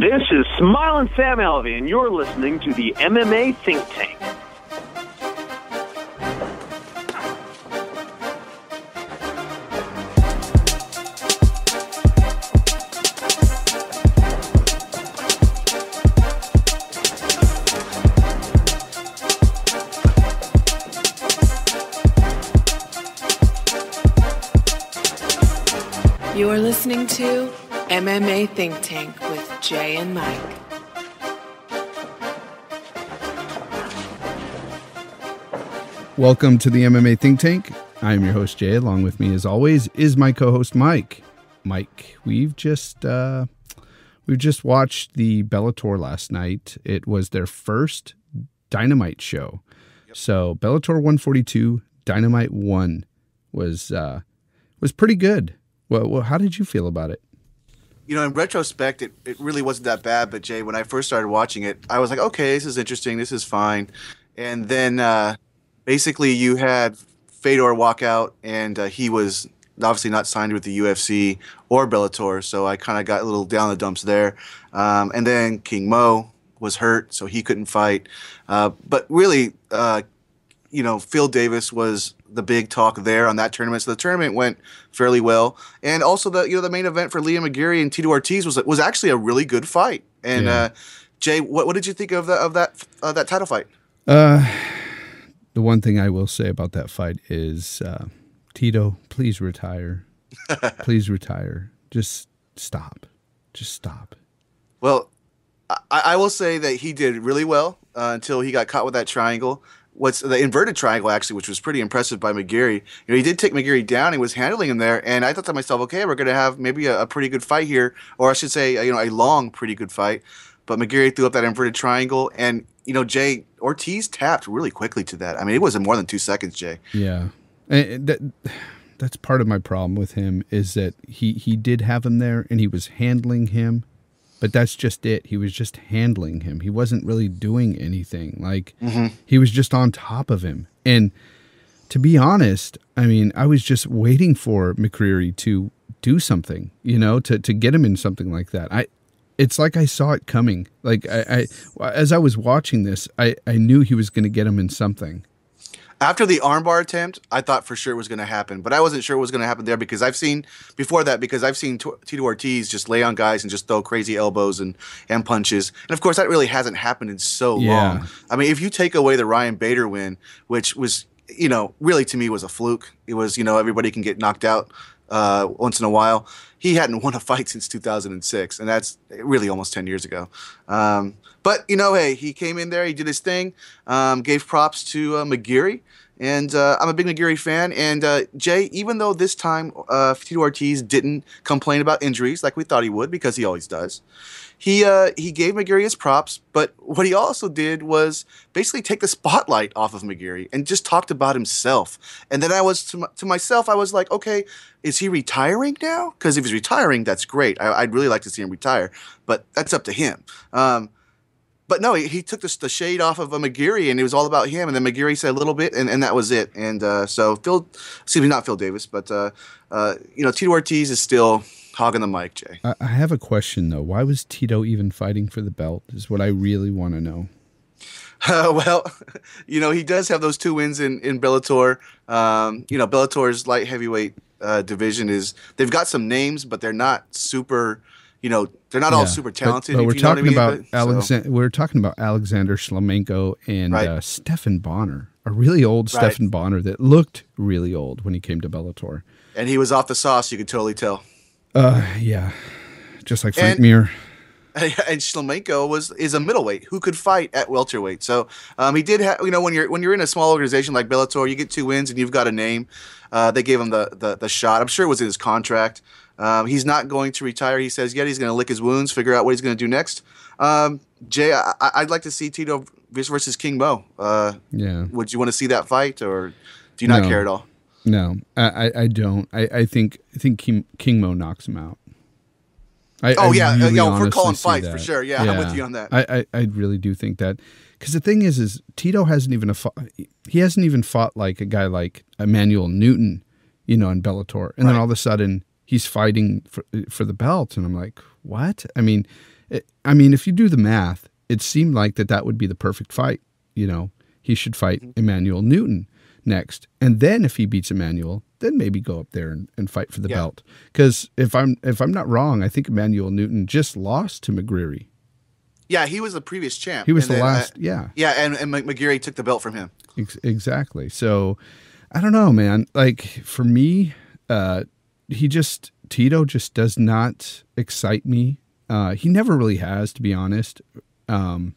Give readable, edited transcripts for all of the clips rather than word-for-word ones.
This is Smiling Sam Alvey, and you're listening to the MMA Think Tank. You're listening to MMA Think Tank with Jay and Mike. Welcome to the MMA Think Tank. I'm your host, Jay. Along with me, as always, is my co-host, Mike. Mike, we've just watched the Bellator last night. It was their first Dynamite show. Yep. So Bellator 142, Dynamite 1 was pretty good. Well, how did you feel about it? You know, in retrospect, it really wasn't that bad. But, Jay, when I first started watching it, I was like, okay, this is interesting. This is fine. And then basically you had Fedor walk out, and he was obviously not signed with the UFC or Bellator. So I kind of got a little down the dumps there. And then King Mo was hurt, so he couldn't fight. But really, Phil Davis was the big talk there on that tournament. So the tournament went fairly well. And also the main event for Liam McGeary and Tito Ortiz was actually a really good fight. And Jay, what did you think of that title fight? The one thing I will say about that fight is Tito, please retire. Please retire. Just stop. Just stop. Well, I will say that he did really well until he got caught with that triangle. What's the inverted triangle, actually, which was pretty impressive by McGeary. He did take McGeary down. He was handling him there. And I thought to myself, okay, we're going to have maybe a pretty good fight here. Or I should say, a long, pretty good fight. But McGeary threw up that inverted triangle. And, Jay, Ortiz tapped really quickly to that. I mean, it wasn't more than 2 seconds, Jay. Yeah. And that's part of my problem with him is that he did have him there and he was handling him. But that's just it. He was just handling him. He wasn't really doing anything. He was just on top of him. And to be honest, I mean, I was just waiting for McCreary to do something, to get him in something like that. It's like I saw it coming. Like I as I was watching this, I knew he was going to get him in something. After the armbar attempt, I thought for sure it was going to happen, but I wasn't sure it was going to happen there because I've seen Tito Ortiz just lay on guys and just throw crazy elbows and punches. And of course, that really hasn't happened in so long. I mean, if you take away the Ryan Bader win, which was, really to me was a fluke. It was, everybody can get knocked out once in a while. He hadn't won a fight since 2006, and that's really almost 10 years ago. But, hey, he came in there, he did his thing, gave props to McGeary, and I'm a big McGeary fan. And, Jay, even though this time Tito Ortiz didn't complain about injuries like we thought he would, because he always does, he gave McGeary his props, but what he also did was basically take the spotlight off of McGeary and just talked about himself. And then I was, to myself, I was like, okay, is he retiring now? Because if he's retiring, that's great. I'd really like to see him retire, but that's up to him. But no, he took the shade off of McGeary, and it was all about him. And then McGeary said a little bit, and that was it. And so not Phil Davis, but Tito Ortiz is still hogging the mic, Jay. I have a question though. Why was Tito even fighting for the belt? Is what I really want to know. Well, he does have those 2 wins in Bellator. Bellator's light heavyweight division they've got some names, but they're not super. They're not all super talented. But we're talking about we're talking about Alexander Shlemenko and Stephan Bonner, a really old Stephan Bonner that looked really old when he came to Bellator. And he was off the sauce, you could totally tell. Yeah, just like Frank Mir. And Shlemenko is a middleweight who could fight at welterweight. So he did have, when you're in a small organization like Bellator, you get 2 wins and you've got a name. They gave him the shot. I'm sure it was in his contract. He's not going to retire, he says, yet. He's going to lick his wounds, figure out what he's going to do next. Jay, I'd like to see Tito versus King Mo. Would you want to see that fight, or do you not care at all? No, I don't. I think King Mo knocks him out. If we're calling fights for sure. Yeah, I'm with you on that. I really do think that, because the thing is Tito hasn't even fought like a guy like Emmanuel Newton, in Bellator, and then all of a sudden he's fighting for the belt, and I'm like, what? I mean, I mean, if you do the math, it seemed like that would be the perfect fight. You know, he should fight Emmanuel Newton next. And then if he beats Emmanuel, then maybe go up there and fight for the belt. Because if I'm not wrong, I think Emmanuel Newton just lost to McGreary. Yeah, he was the previous champ. He was the last, yeah. Yeah, and McGreary took the belt from him. Exactly. So, I don't know, man. Like, for me, Tito just does not excite me. He never really has, to be honest. I'm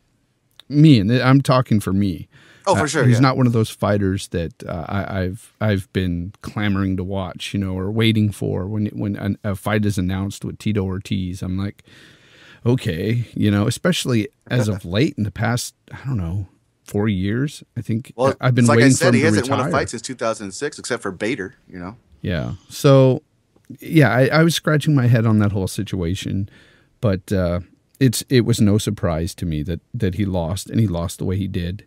talking for me. Oh, for sure. He's not one of those fighters that I've been clamoring to watch, you know, or waiting for when a fight is announced with Tito Ortiz. I'm like, okay, you know, especially as of late in the past, I don't know, 4 years. I think I've been waiting for him to retire. He hasn't won a fight since 2006, except for Bader, you know? Yeah. So, yeah, I was scratching my head on that whole situation, but it was no surprise to me that he lost, and he lost the way he did.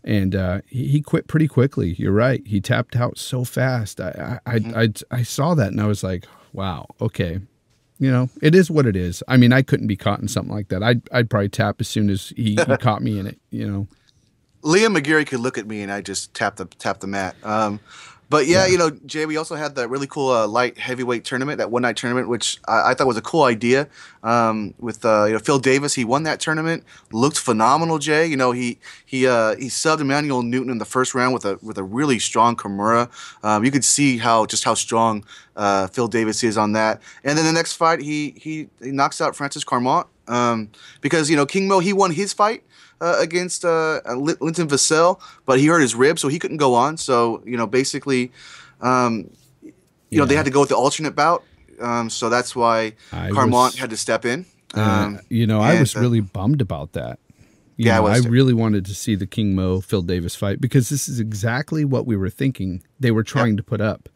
And he quit pretty quickly. You're right. He tapped out so fast. I saw that, and I was like, wow, okay. You know, it is what it is. I mean, I couldn't be caught in something like that. I'd probably tap as soon as he caught me in it, you know. Liam McGeary could look at me and I just tap the mat. But yeah, you know, Jay, we also had that really cool light heavyweight tournament, that one-night tournament, which I thought was a cool idea. With you know, Phil Davis, he won that tournament, looked phenomenal. Jay, you know, he subbed Emmanuel Newton in the first round with a really strong Kimura. You could see how strong Phil Davis is on that. And then the next fight, he knocks out Francis Carmont because, you know, King Mo, he won his fight against Linton Vassell, but he hurt his rib, so he couldn't go on. So, you know, basically, you know, they had to go with the alternate bout. So that's why Carmont had to step in. You know, I was really bummed about that. You know, I really wanted to see the King Mo Phil Davis fight because this is exactly what we were thinking they were trying to put up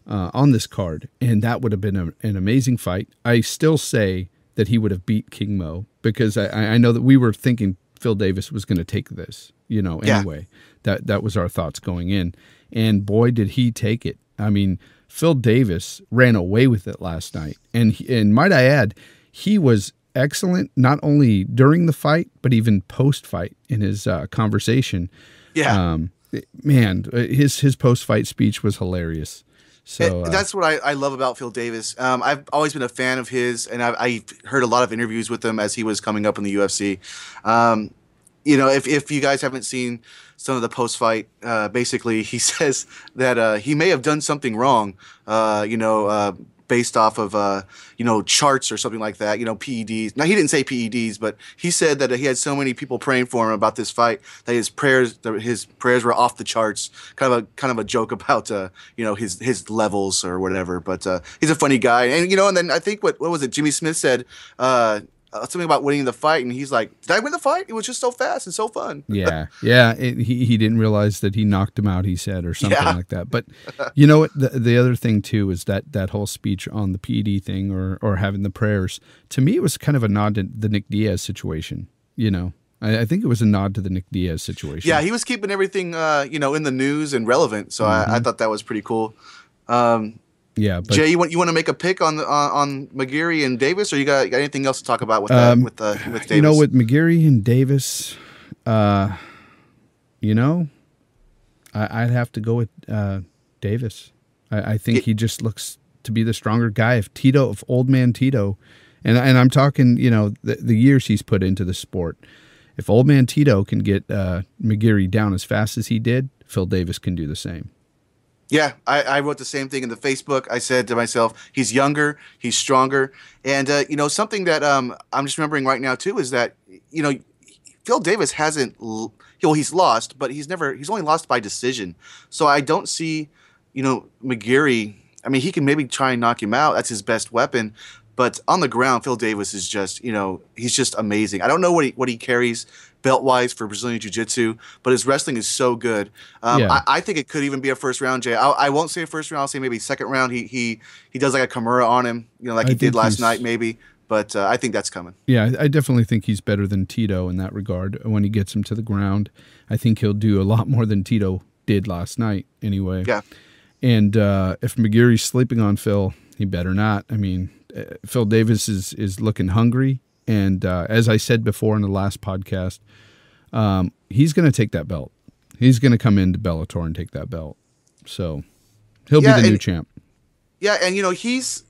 on this card, and that would have been an amazing fight. I still say that he would have beat King Mo because I know that we were thinking Phil Davis was going to take this, you know, anyway. That was our thoughts going in. And boy, did he take it. I mean, Phil Davis ran away with it last night. And might I add, he was excellent, not only during the fight, but even post-fight in his conversation. Yeah. Man, his post-fight speech was hilarious. So that's what I love about Phil Davis. I've always been a fan of his, and I heard a lot of interviews with him as he was coming up in the UFC. You know, if you guys haven't seen some of the post-fight, basically he says that he may have done something wrong, you know, based off of, you know, charts or something like that, you know, PEDs. Now, he didn't say PEDs, but he said that he had so many people praying for him about this fight that his prayers were off the charts. Kind of a joke about, you know, his levels or whatever. But he's a funny guy. And, you know, and then I think, what was it, Jimmy Smith said, something about winning the fight, and he's like, did I win the fight? It was just so fast and so fun. Yeah. He didn't realize that he knocked him out, he said, or something like that. But you know what? The other thing, too, is that whole speech on the PED thing or having the prayers, to me, it was kind of a nod to the Nick Diaz situation, you know. I think it was a nod to the Nick Diaz situation. Yeah, he was keeping everything, you know, in the news and relevant, so I thought that was pretty cool. Yeah, but Jay, you want to make a pick on McGeary and Davis, or you got anything else to talk about with that with Davis? You know, with McGeary and Davis, you know, I'd have to go with Davis. I think he just looks to be the stronger guy. If old man Tito, and I'm talking, you know, the years he's put into the sport. If old man Tito can get McGeary down as fast as he did, Phil Davis can do the same. Yeah, I wrote the same thing in the Facebook. I said to myself, he's younger, he's stronger. And, you know, something that I'm just remembering right now, too, is that, you know, Phil Davis hasn't, he's lost, but he's only lost by decision. So I don't see, you know, McGeary, I mean, he can maybe try and knock him out. That's his best weapon. But on the ground, Phil Davis is just, you know, he's just amazing. I don't know what he carries belt-wise for Brazilian Jiu-Jitsu, but his wrestling is so good. I think it could even be a first round, Jay. I won't say first round. I'll say maybe second round. He does like a Kimura on him, you know, like he did last night maybe. But I think that's coming. Yeah, I definitely think he's better than Tito in that regard. When he gets him to the ground, I think he'll do a lot more than Tito did last night anyway. Yeah. And if McGeary's sleeping on Phil, he better not. I mean, Phil Davis is looking hungry, And as I said before in the last podcast, he's going to take that belt. He's going to come into Bellator and take that belt. So he'll be the new champ. Yeah, and you know, he's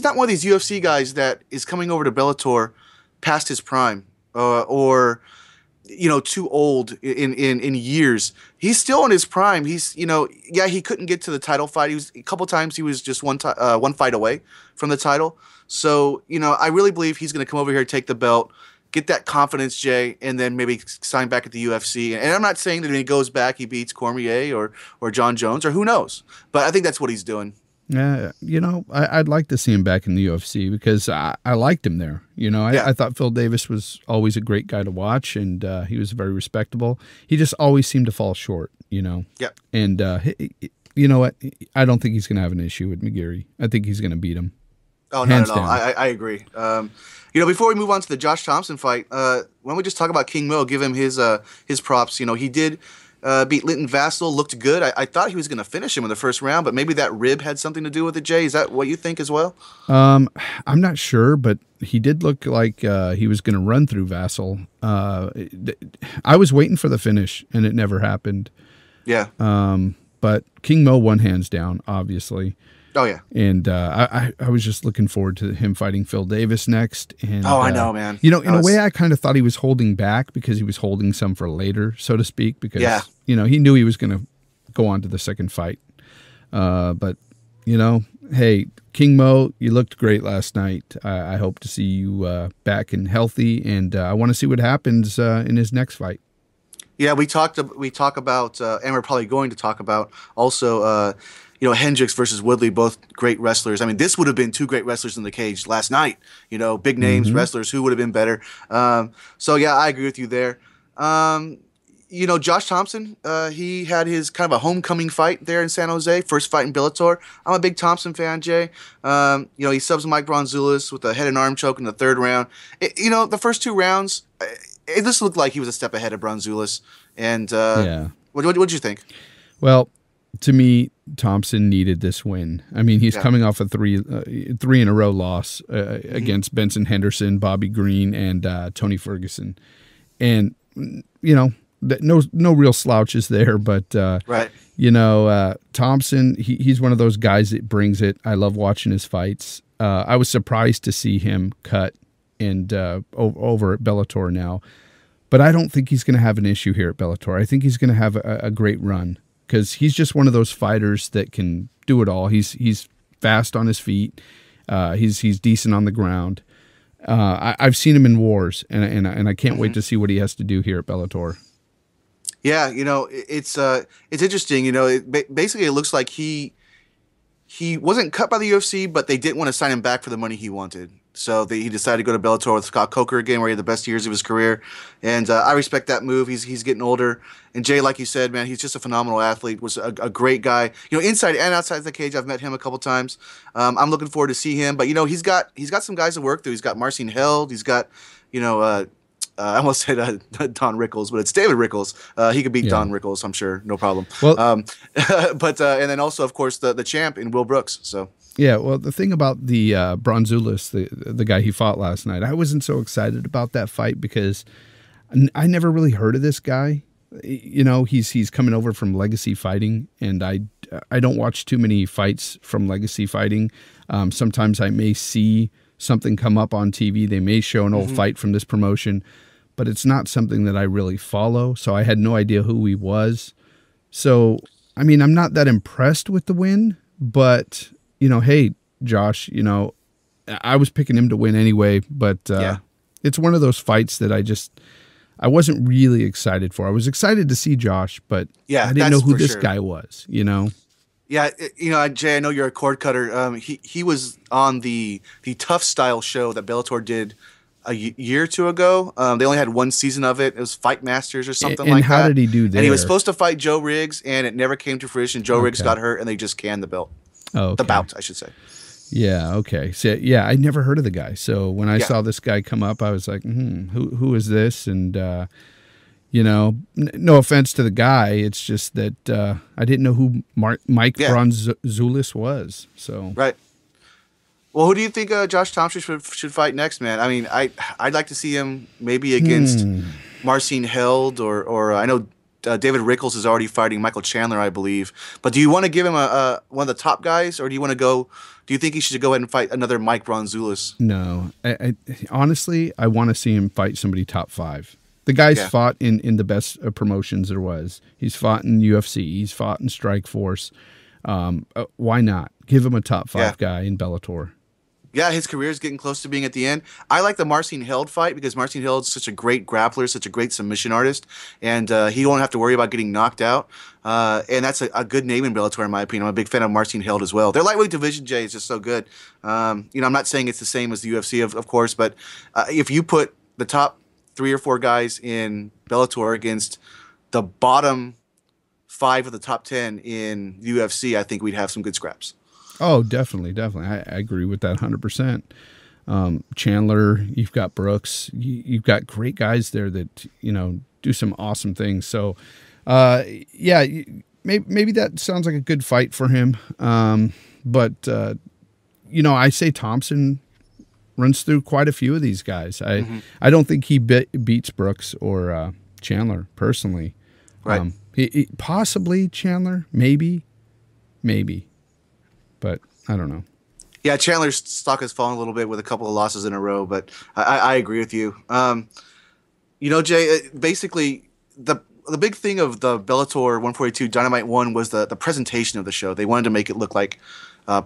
not one of these UFC guys that is coming over to Bellator past his prime or you know, too old in years. He's still in his prime. He's, you know, yeah, he couldn't get to the title fight. He was a couple times he was just one fight away from the title. So, you know, I really believe he's going to come over here, take the belt, get that confidence, Jay, and then maybe sign back at the UFC. And I'm not saying that when he goes back, he beats Cormier or John Jones or who knows. But I think that's what he's doing. Yeah, you know, I'd like to see him back in the UFC because I liked him there. You know, I thought Phil Davis was always a great guy to watch, and he was very respectable. He just always seemed to fall short, you know. Yeah. And you know what? I don't think he's going to have an issue with McGeary. I think he's going to beat him. Oh, no, no, I agree. You know, before we move on to the Josh Thompson fight, why don't we just talk about King Mo, give him his props. You know, he did beat Linton Vassell, looked good. I thought he was going to finish him in the first round, but maybe that rib had something to do with it, Jay. Is that what you think as well? I'm not sure, but he did look like he was going to run through Vassell. I was waiting for the finish, and it never happened. Yeah. But King Mo won hands down, obviously. Oh, yeah. And I was just looking forward to him fighting Phil Davis next. And, I know, man. You know, in a way, I kind of thought he was holding back because he was holding some for later, so to speak, because, you know, he knew he was going to go on to the second fight. But, you know, hey, King Mo, you looked great last night. I hope to see you back and healthy, and I want to see what happens in his next fight. Yeah, we talk about, and we're probably going to talk about also, you know, Hendricks versus Woodley, both great wrestlers. I mean, this would have been two great wrestlers in the cage last night. You know, big names, wrestlers. Who would have been better? So, yeah, I agree with you there. You know, Josh Thompson, he had his kind of a homecoming fight there in San Jose, first fight in Bellator. I'm a big Thompson fan, Jay. You know, he subs Mike Bronzoulis with a head and arm choke in the third round. You know, the first two rounds, it just looked like he was a step ahead of Bronzoulis. And what did you think? Well, to me, Thompson needed this win. I mean, he's coming off a three in a row loss against Benson Henderson, Bobby Green, and Tony Ferguson. And, you know, no real slouches there, but, you know, Thompson, he's one of those guys that brings it. I love watching his fights. I was surprised to see him cut and over at Bellator now. But I don't think he's going to have an issue here at Bellator. I think he's going to have a great run, because he's just one of those fighters that can do it all. He's fast on his feet. He's decent on the ground. I've seen him in wars, and I can't wait to see what he has to do here at Bellator. Yeah, you know, it's interesting. You know, basically it looks like he wasn't cut by the UFC, but they didn't want to sign him back for the money he wanted. So he decided to go to Bellator with Scott Coker again, where he had the best years of his career. And I respect that move. He's getting older. And Jay, like you said, man, he's just a phenomenal athlete. Was a great guy. You know, inside and outside the cage, I've met him a couple times. I'm looking forward to see him. But you know, he's got some guys to work through. He's got Marcin Held. He's got, you know, I almost said Don Rickles, but it's David Rickles. He could beat Don Rickles, I'm sure, no problem. Well, but and then also, of course, the champ in Will Brooks. So. Yeah, well, the thing about the Bronzoulis, the guy he fought last night, I wasn't so excited about that fight because I never really heard of this guy. You know, he's coming over from Legacy Fighting, and I don't watch too many fights from Legacy Fighting. Sometimes I may see something come up on TV. They may show an old fight from this promotion, but it's not something that I really follow, so I had no idea who he was. So, I mean, I'm not that impressed with the win, but... You know, hey, Josh, you know, I was picking him to win anyway, but it's one of those fights that I wasn't really excited for. I was excited to see Josh, but I didn't know who this guy was, you know? Yeah, you know, Jay, I know you're a cord cutter. He was on the Tough Style show that Bellator did a year or two ago. They only had one season of it. It was Fight Masters or something like that. And how did he do there? And he was supposed to fight Joe Riggs, and it never came to fruition. Joe Riggs got hurt, and they just canned the belt. Oh, okay. The bout, I should say. Yeah, okay. So, yeah, I never heard of the guy. So when I saw this guy come up, I was like, who is this? And, you know, no offense to the guy. It's just that I didn't know who Mike Bronzoulis was. So. Right. Well, who do you think Josh Thompson should fight next, man? I mean, I'd like to see him maybe against Marcin Held or I know David Rickles is already fighting Michael Chandler, I believe. But do you want to give him one of the top guys, or do you want to go? Do you think he should go ahead and fight another Mike Bronzoulis? No, honestly, I want to see him fight somebody top 5. The guy's fought in the best promotions there was. He's fought in UFC. He's fought in Strikeforce. Why not give him a top 5 guy in Bellator? Yeah, his career is getting close to being at the end. I like the Marcin Held fight because Marcin Held's such a great grappler, such a great submission artist, and he won't have to worry about getting knocked out. And that's a good name in Bellator, in my opinion. I'm a big fan of Marcin Held as well. Their lightweight division, Jay, is just so good. I'm not saying it's the same as the UFC, of course, but if you put the top 3 or 4 guys in Bellator against the bottom 5 of the top 10 in UFC, I think we'd have some good scraps. Oh, definitely. I agree with that 100%. Chandler, you've got Brooks, you've got great guys there that, do some awesome things. So, maybe that sounds like a good fight for him. But I say Thompson runs through quite a few of these guys. I don't think he beats Brooks or Chandler personally. Right. He possibly Chandler, maybe. But I don't know. Yeah, Chandler's stock has fallen a little bit with a couple of losses in a row, but I agree with you. Jay, basically the big thing of the Bellator 142 Dynamite 1 was the presentation of the show. They wanted to make it look like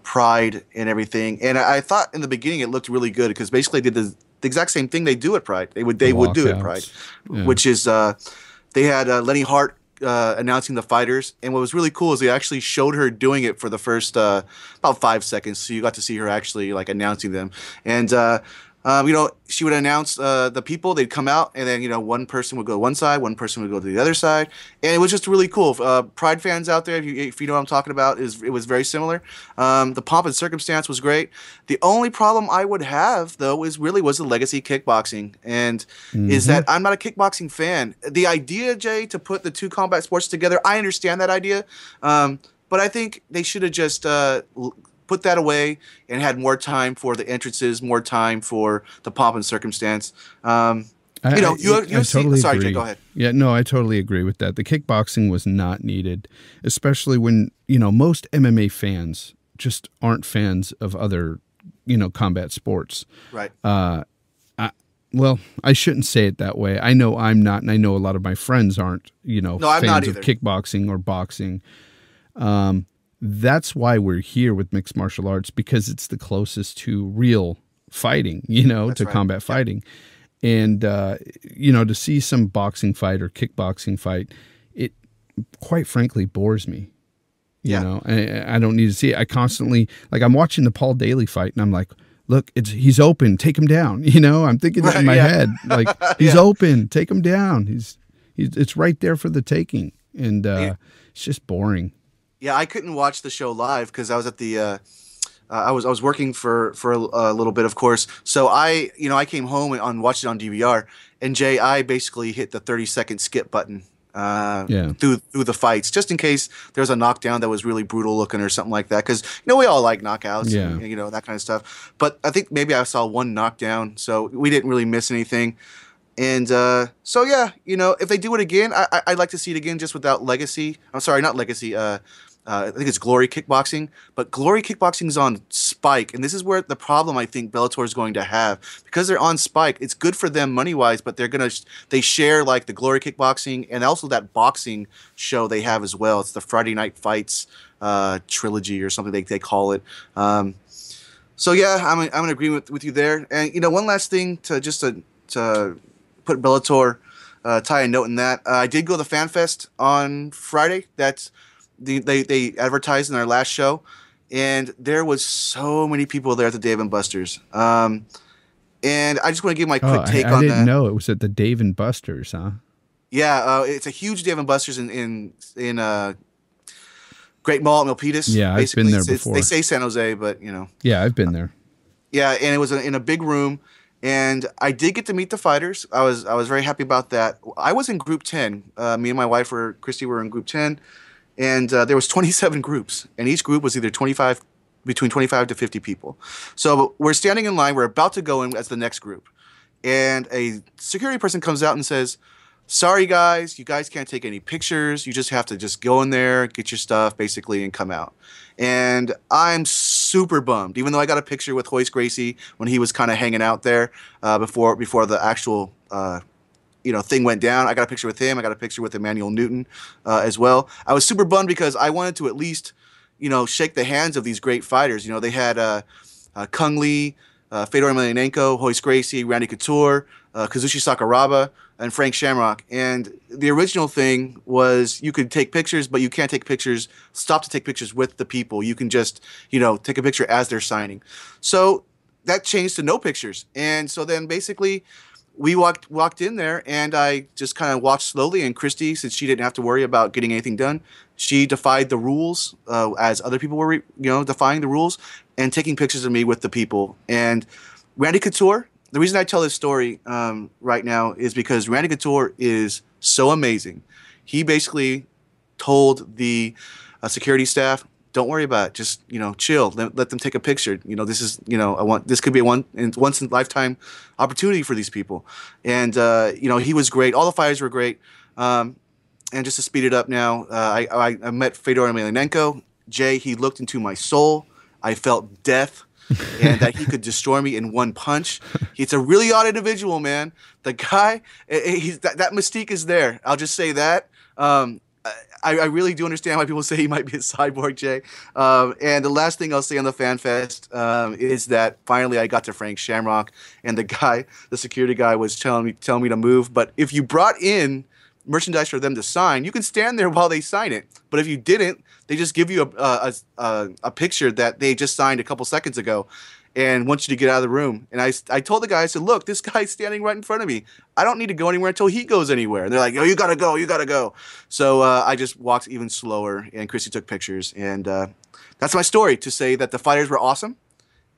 Pride and everything. And I thought in the beginning it looked really good because basically they did the exact same thing they do at Pride. They would do at Pride, which is they had Lenny Hart announcing the fighters, and what was really cool is they actually showed her doing it for the first about 5 seconds, so you got to see her actually like announcing them. And she would announce the people. They'd come out, and then one person would go to one side, one person would go to the other side, and it was just really cool. Pride fans out there, if you know what I'm talking about, it was very similar. The pomp and circumstance was great. The only problem I would have though was the legacy kickboxing, and is that I'm not a kickboxing fan. The idea, Jay, to put the two combat sports together, I understand that idea, but I think they should have just put that away and had more time for the entrances, more time for the pomp and circumstance. I totally sorry, agree. Jay, go ahead. Yeah, no, I totally agree with that. The kickboxing was not needed, especially when, most MMA fans just aren't fans of other, combat sports. Right. Well, I shouldn't say it that way. I know I'm not, and I know a lot of my friends aren't, fans of kickboxing or boxing. That's why we're here with mixed martial arts, because it's the closest to real fighting, to combat fighting. And, to see some boxing fight or kickboxing fight, it quite frankly bores me. You know, I don't need to see it. I constantly, I'm watching the Paul Daly fight and I'm like, look, he's open, take him down. I'm thinking that in my head, he's open, take him down. It's right there for the taking. And it's just boring. Yeah, I couldn't watch the show live because I was at the I was working for a little bit, of course. So I came home and watched it on DVR. And Jay, I basically hit the 30-second skip button through the fights, just in case there's a knockdown that was really brutal looking or something like that. Because we all like knockouts, and, that kind of stuff. But I think maybe I saw one knockdown, so we didn't really miss anything. And if they do it again, I'd like to see it again, just without Legacy. I'm sorry, not Legacy. I think it's Glory Kickboxing, but Glory Kickboxing is on Spike, and this is where the problem I think Bellator is going to have, because they're on Spike. It's good for them money wise, but they share like the Glory Kickboxing and also that boxing show they have as well. It's the Friday Night Fights trilogy or something they call it. So yeah, I'm in agreement with you there. And one last thing to put Bellator, tie a note in that. I did go to the Fan Fest on Friday. That's they advertised in our last show, and there was so many people there at the Dave & Buster's. And I just want to give my quick take on that. I didn't know it was at the Dave & Buster's, huh? Yeah, it's a huge Dave & Buster's in Great Mall at Milpitas. Yeah, I've been there before. They say San Jose, but Yeah, I've been there. Yeah, and it was in a big room. And I did get to meet the fighters. I was very happy about that. I was in Group 10. Me and my wife Christy were in Group 10, and there was 27 groups, and each group was either 25 between 25 to 50 people. So we're standing in line. We're about to go in as the next group. And a security person comes out and says, sorry, guys, you guys can't take any pictures. You just have to just go in there, get your stuff, basically, and come out. And I'm super bummed, even though I got a picture with Hoist Gracie when he was kind of hanging out there before the actual thing went down. I got a picture with him. I got a picture with Emmanuel Newton as well. I was super bummed because I wanted to at least, shake the hands of these great fighters. They had Kung Lee, Fedor Emelianenko, Hoist Gracie, Randy Couture, Kazushi Sakuraba, and Frank Shamrock. And the original thing was you could take pictures, but you can't take pictures, stop to take pictures with the people. You can just, take a picture as they're signing. So that changed to no pictures. And so then basically we walked in there, and I just kind of walked slowly. And Christy, since she didn't have to worry about getting anything done, she defied the rules as other people were, defying the rules and taking pictures of me with the people. And Randy Couture, the reason I tell this story right now is because Randy Couture is so amazing. He basically told the security staff, "Don't worry about it. Just chill. Let them take a picture. This is this could be a once in a lifetime opportunity for these people." And he was great. All the fighters were great. And just to speed it up now, I met Fedor Emelianenko. Jay, he looked into my soul. I felt death. And that he could destroy me in one punch. He's a really odd individual, man. The guy, that mystique is there. I'll just say that. I really do understand why people say he might be a cyborg, Jay. And the last thing I'll say on the Fan Fest is that finally I got to Frank Shamrock, and the security guy was telling me to move. But if you brought in merchandise for them to sign, you can stand there while they sign it. But if you didn't, they just give you a picture that they just signed a couple seconds ago and want you to get out of the room. And I told the guy, I said, look, this guy's standing right in front of me. I don't need to go anywhere until he goes anywhere. And they're like, oh, you got to go, you got to go. So I just walked even slower, and Christy took pictures. And that's my story, to say that the fighters were awesome.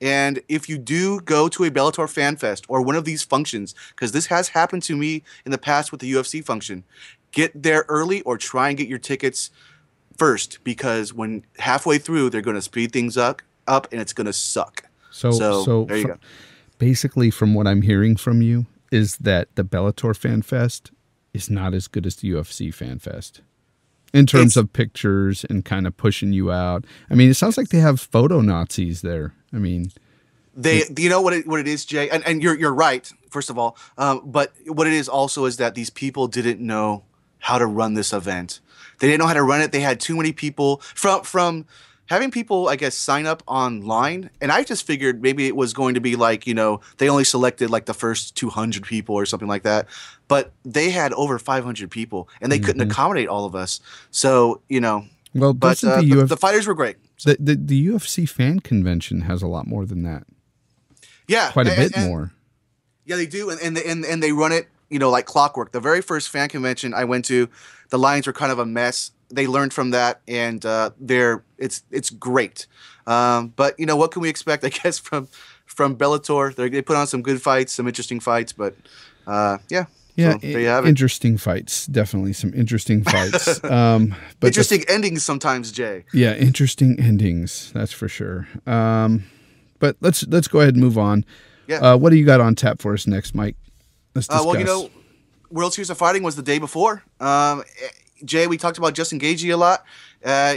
And if you do go to a Bellator Fan Fest or one of these functions, because this has happened to me in the past with the UFC function, get there early or try and get your tickets first, because when halfway through, they're going to speed things up and it's going to suck. So there you go. Basically, from what I'm hearing from you, is that the Bellator Fan Fest is not as good as the UFC Fan Fest in terms of pictures and kind of pushing you out. I mean, it sounds like they have photo Nazis there. I mean, you know what it is, Jay, and you're right, first of all. But what it is also is that these people didn't know how to run this event. They didn't know how to run it. They had too many people from having people, I guess, sign up online. And I just figured maybe it was going to be like, they only selected like the first 200 people or something like that. But they had over 500 people, and they couldn't accommodate all of us. So, well, but the fighters were great. So. The UFC fan convention has a lot more than that. Yeah. Quite a bit more. Yeah, they do. And they run it, like clockwork. The very first fan convention I went to, the lines were kind of a mess. They learned from that, and it's great. But what can we expect? I guess from Bellator, they put on some good fights, some interesting fights. But yeah, so there you have it. Interesting fights, definitely some interesting fights. But interesting endings sometimes, Jay. Yeah, interesting endings. That's for sure. But let's go ahead and move on. Yeah. What do you got on tap for us next, Mike? Let's discuss. Well, World Series of Fighting was the day before. Jay, we talked about Justin Gaethje a lot.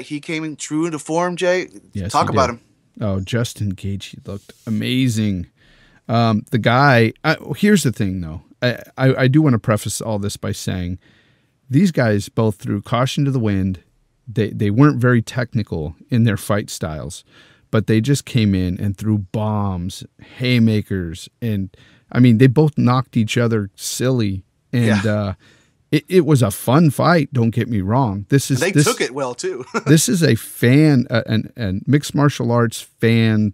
He came in true into form, Jay. Yes, talk about him. Oh, Justin Gaethje looked amazing. The guy, here's the thing, though. I do want to preface all this by saying these guys both threw caution to the wind. They weren't very technical in their fight styles, but they just came in and threw bombs, haymakers, and I mean, they both knocked each other silly. And it was a fun fight. Don't get me wrong. They took it well too. This is a fan, and mixed martial arts fan.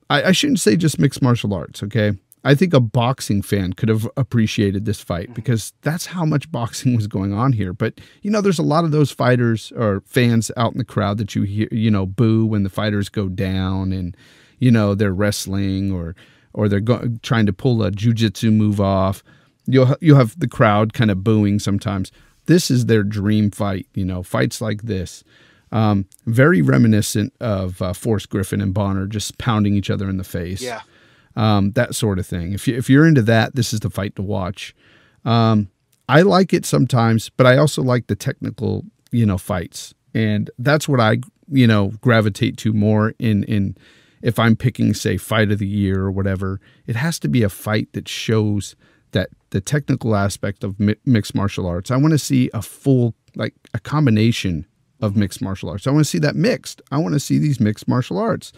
I shouldn't say just mixed martial arts. Okay, I think a boxing fan could have appreciated this fight because that's how much boxing was going on here. But there's a lot of those fighters or fans out in the crowd that you hear, boo when the fighters go down, and they're wrestling or they're trying to pull a jiu-jitsu move off. You'll have the crowd kind of booing sometimes. This is their dream fight, fights like this. Very reminiscent of Forrest Griffin and Bonner just pounding each other in the face. Yeah. That sort of thing. If you're into that, this is the fight to watch. I like it sometimes, but I also like the technical, fights. And that's what I, gravitate to more in if I'm picking, say, fight of the year or whatever. It has to be a fight that shows that the technical aspect of mixed martial arts. I want to see a full, like a combination of mixed martial arts. I want to see that mixed. I want to see these mixed martial arts.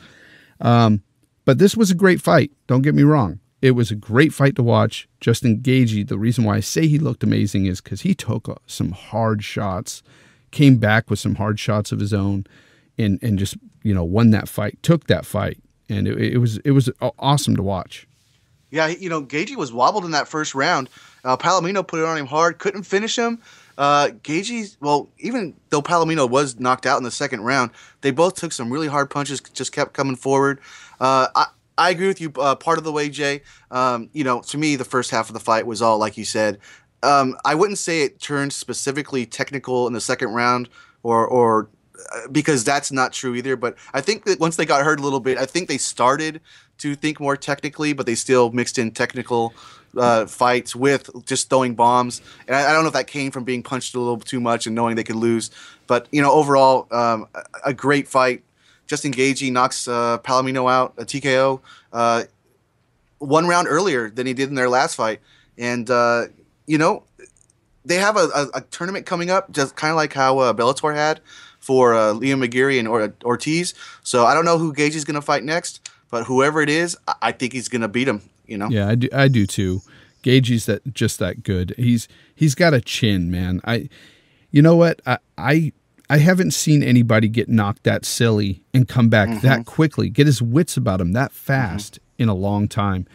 But this was a great fight. Don't get me wrong. It was a great fight to watch. Justin Gaethje, the reason why I say he looked amazing is because he took some hard shots, came back with some hard shots of his own, and just, won that fight, took that fight. And it was awesome to watch. Yeah, Gaethje was wobbled in that first round. Palomino put it on him hard, couldn't finish him. Gaethje, well, even though Palomino was knocked out in the second round, they both took some really hard punches, just kept coming forward. I agree with you part of the way, Jay. To me, the first half of the fight was all, like you said. I wouldn't say it turned specifically technical in the second round or because that's not true either. But I think that once they got hurt a little bit, I think they started to think more technically, but they still mixed in technical fights with just throwing bombs. And I don't know if that came from being punched a little too much and knowing they could lose. But, overall, a great fight. Justin Gaethje knocks Palomino out, a TKO, 1 round earlier than he did in their last fight. And, they have a tournament coming up, just kind of like how Bellator had for Liam McGeary and Ortiz. So I don't know who Gaethje's going to fight next, but whoever it is, I think he's going to beat him. Yeah, I do too. Gaethje's just that good. He's got a chin, man. You know what? I haven't seen anybody get knocked that silly and come back that quickly, get his wits about him that fast in a long time.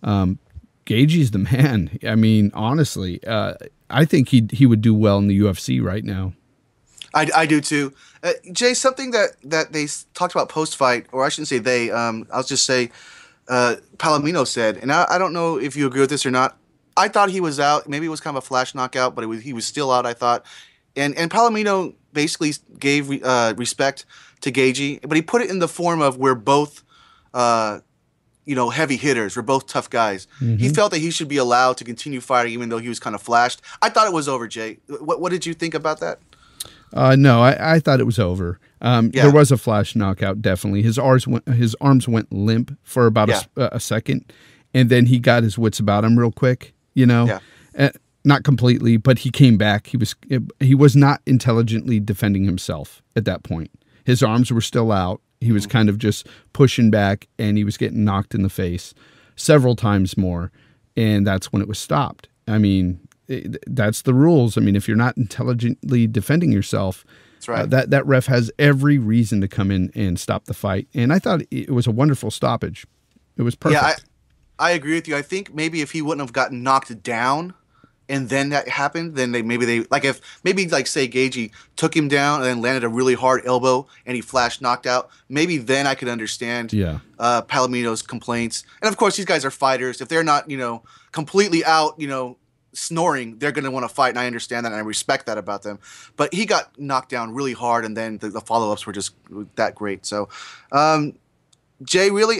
Gaethje's the man. I mean, honestly, I think he would do well in the UFC right now. I do too. Jay, something that they talked about post-fight, or I shouldn't say they, I'll just say Palomino said, and I don't know if you agree with this or not, I thought he was out. Maybe it was kind of a flash knockout, but he was still out, I thought. And Palomino basically gave respect to Gaethje, but he put it in the form of we're both heavy hitters. We're both tough guys. He felt that he should be allowed to continue fighting even though he was kind of flashed. I thought it was over, Jay. What did you think about that? No, I thought it was over. There was a flash knockout, definitely. His arms went limp for about a second, and then he got his wits about him real quick, not completely, but he came back. He was not intelligently defending himself at that point. His arms were still out. He was kind of just pushing back, and he was getting knocked in the face several times more, and that's when it was stopped. I mean, that's the rules. I mean, if you're not intelligently defending yourself, that's right. That ref has every reason to come in and stop the fight. And I thought it was a wonderful stoppage. It was perfect. Yeah, I agree with you. I think maybe if he wouldn't have gotten knocked down and then that happened, then maybe say Gaethje took him down and then landed a really hard elbow and he flash knocked out, maybe then I could understand Palomino's complaints. And of course, these guys are fighters. If they're not, completely out, snoring, they're going to want to fight, and I understand that, and I respect that about them. But he got knocked down really hard, and then the follow-ups were just that great. So, Jay, really,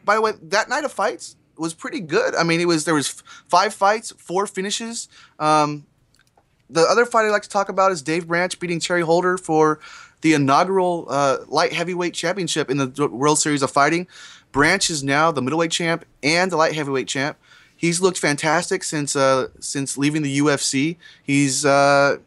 by the way, that night of fights was pretty good. I mean, there was 5 fights, 4 finishes. The other fight I'd like to talk about is Dave Branch beating Terry Holder for the inaugural light heavyweight championship in the World Series of Fighting. Branch is now the middleweight champ and the light heavyweight champ. He's looked fantastic since leaving the UFC. He's, Jay,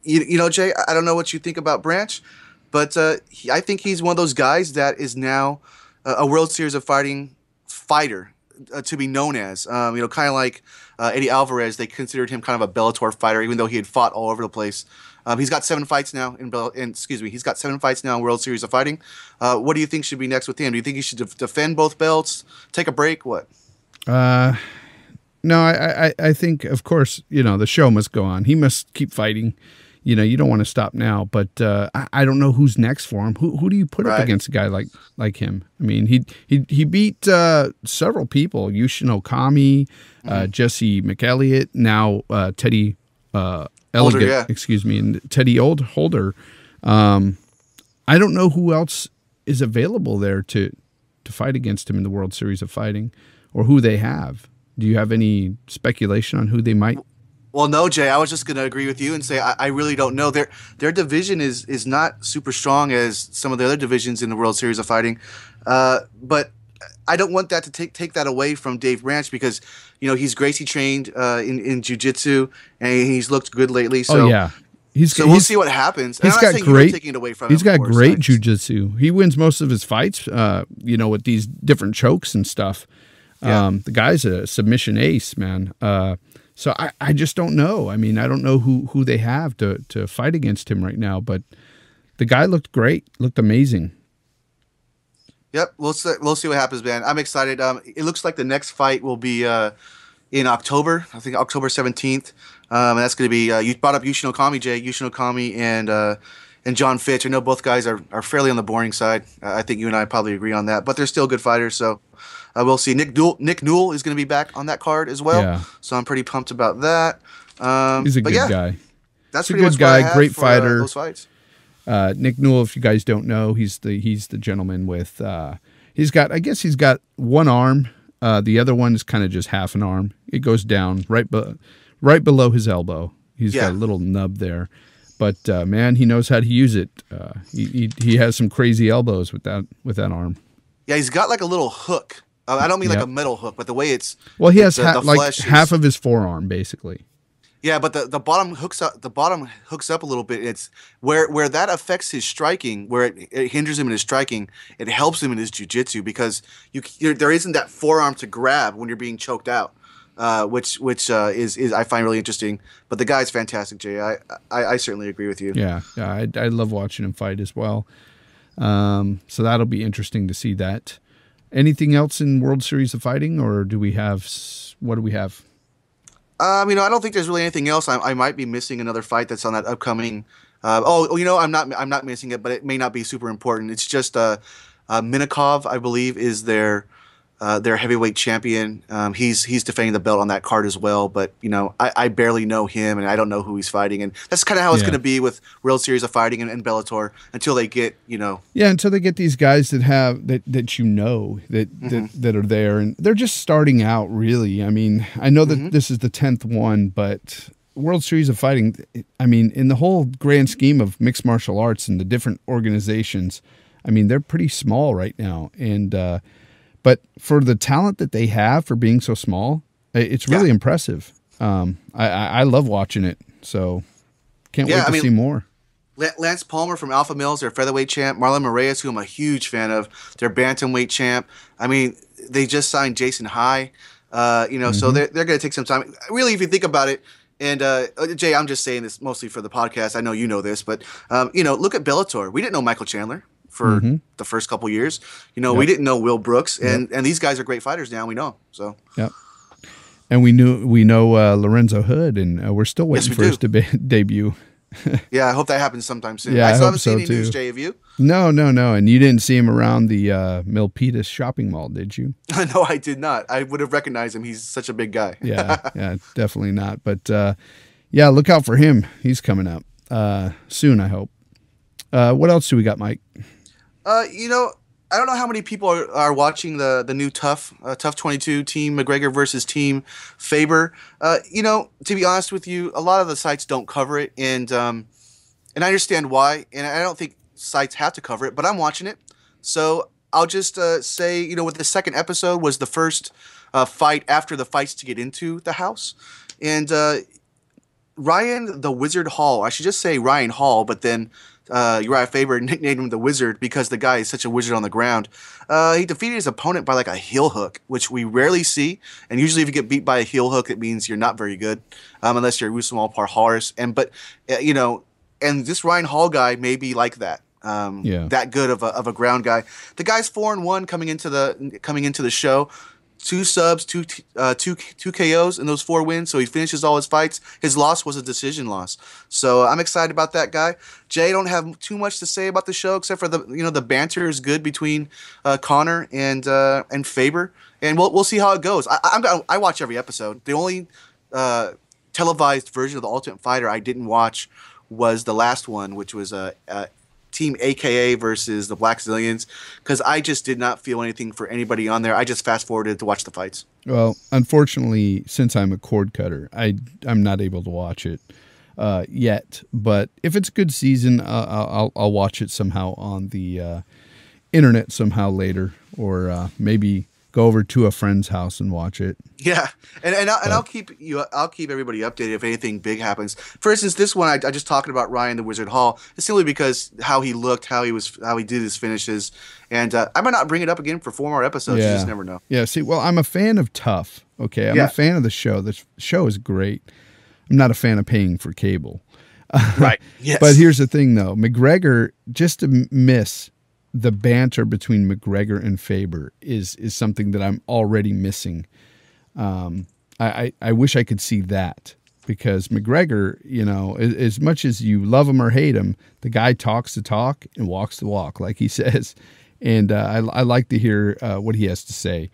I don't know what you think about Branch, but I think he's one of those guys that is now a World Series of Fighting fighter to be known as. Kind of like Eddie Alvarez, they considered him kind of a Bellator fighter, even though he had fought all over the place. He's got 7 fights now he's got 7 fights now in World Series of Fighting. What do you think should be next with him? Do you think he should defend both belts, take a break, what? No, I think, of course, the show must go on. He must keep fighting. You don't want to stop now, but I don't know who's next for him. Who do you put up against a guy like him? I mean, he beat several people, Yushin Okami, Jesse McElliott, now Teddy Elegant, Holder, excuse me, and Teddy Holder. I don't know who else is available there to fight against him in the World Series of Fighting, or who they have. Do you have any speculation on who they might? Well, no, Jay. I was just going to agree with you and say I really don't know. Their division is not super strong as some of the other divisions in the World Series of Fighting, but I don't want that to take that away from Dave Branch, because he's Gracie trained in jiu-jitsu, and he's looked good lately. So yeah. We'll see what happens. He's got great. Taking it away from he's him, got great jiu-jitsu. He wins most of his fights, with these different chokes and stuff. Yeah. The guy's a submission ace, man. So I just don't know. I mean, I don't know who they have to fight against him right now. But the guy looked great, looked amazing. Yep, we'll see what happens, man. I'm excited. It looks like the next fight will be in October. I think October 17th. And that's going to be, you brought up Yushin Okami, Jay. Yushin Okami and John Fitch. I know both guys are fairly on the boring side. I think you and I probably agree on that. But they're still good fighters, so we'll see. Nick Newell is going to be back on that card as well. Yeah. So I'm pretty pumped about that. He's a good guy. That's a pretty good much guy, what I have great for, fighter. those fights. Nick Newell, if you guys don't know, he's the gentleman with he's got one arm. The other one is kind of just half an arm. It goes down right below his elbow. He's got a little nub there, but man, he knows how to use it. He has some crazy elbows with that arm. Yeah, he's got like a little hook. I don't mean like a metal hook, but the way it's he has the half of his forearm basically. Yeah, but the bottom hooks up. The bottom hooks up a little bit. It's where that affects his striking, where it hinders him in his striking. It helps him in his jiu-jitsu, because there isn't that forearm to grab when you're being choked out, which is I find really interesting. But the guy's fantastic, Jay. I certainly agree with you. Yeah, I love watching him fight as well. So that'll be interesting to see that. Anything else in World Series of Fighting, or do we have? What do we have? I don't think there's really anything else. I might be missing another fight that's on that upcoming. I'm not missing it, but it may not be super important. It's just Minakov, I believe, is their heavyweight champion. He's defending the belt on that card as well. But I barely know him, and I don't know who he's fighting. And that's kind of how it's going to be with World Series of Fighting and Bellator until they get until they get these guys that have that that are there, and they're just starting out. Really, I mean, I know that this is the 10th one, but World Series of Fighting, I mean, in the whole grand scheme of mixed martial arts and the different organizations, I mean, they're pretty small right now, and. But for the talent that they have for being so small, it's really impressive. I love watching it, so can't wait to see more. Lance Palmer from Alpha Mills, their featherweight champ. Marlon Moraes, who I'm a huge fan of, their bantamweight champ. I mean, they just signed Jason High, so they're going to take some time. Really, if you think about it, and Jay, I'm just saying this mostly for the podcast. I know you know this, but look at Bellator. We didn't know Michael Chandler for the first couple years. We didn't know Will Brooks, and these guys are great fighters now. We know. So. Yep. And we know Lorenzo Hood, and we're still waiting for his debut. Yeah, I hope that happens sometime soon. Yeah, I still hope haven't seen any too. news, Jay. Have you? No. And you didn't see him around the Milpitas shopping mall, did you? No, I did not. I would have recognized him. He's such a big guy. yeah, definitely not. But look out for him. He's coming up soon, I hope. What else do we got, Mike? I don't know how many people are watching the new Tough 22 Team McGregor versus Team Faber. To be honest with you, a lot of the sites don't cover it, and I understand why. And I don't think sites have to cover it, but I'm watching it. So I'll just say, with the second episode was the first fight after the fights to get into the house, and Ryan the Wizard Hall. I should just say Ryan Hall, but then. Uriah Faber nicknamed him the Wizard because the guy is such a wizard on the ground. He defeated his opponent by like a heel hook, which we rarely see. And usually if you get beat by a heel hook, it means you're not very good, unless you're Usman Parharis. And this Ryan Hall guy may be like that. That good of a ground guy. The guy's 4-1 coming into the show. 2 subs, two KOs in those 4 wins, so he finishes all his fights. His loss was a decision loss, so I'm excited about that guy. Jay, don't have too much to say about the show except for the banter is good between Connor and Faber, and we'll see how it goes. I watch every episode. The only televised version of the Ultimate Fighter I didn't watch was the last one, which was Team AKA versus the Black Zillions, because I just did not feel anything for anybody on there. I just fast forwarded to watch the fights. Well, unfortunately, since I'm a cord cutter, I'm not able to watch it yet. But if it's a good season, I'll watch it somehow on the internet somehow later, or maybe go over to a friend's house and watch it. Yeah, and I'll keep everybody updated if anything big happens. For instance, this one I just talking about Ryan the Wizard Hall is simply because how he looked, how he did his finishes, and I might not bring it up again for 4 more episodes. Yeah. You just never know. Yeah. See, well, I'm a fan of Tough. Okay, I'm a fan of the show. The show is great. I'm not a fan of paying for cable. Right. Yes. But here's the thing, though. McGregor, just to miss the banter between McGregor and Faber is something that I'm already missing. I wish I could see that, because McGregor, you know, as much as you love him or hate him, the guy talks the talk and walks the walk, like he says. And I like to hear what he has to say.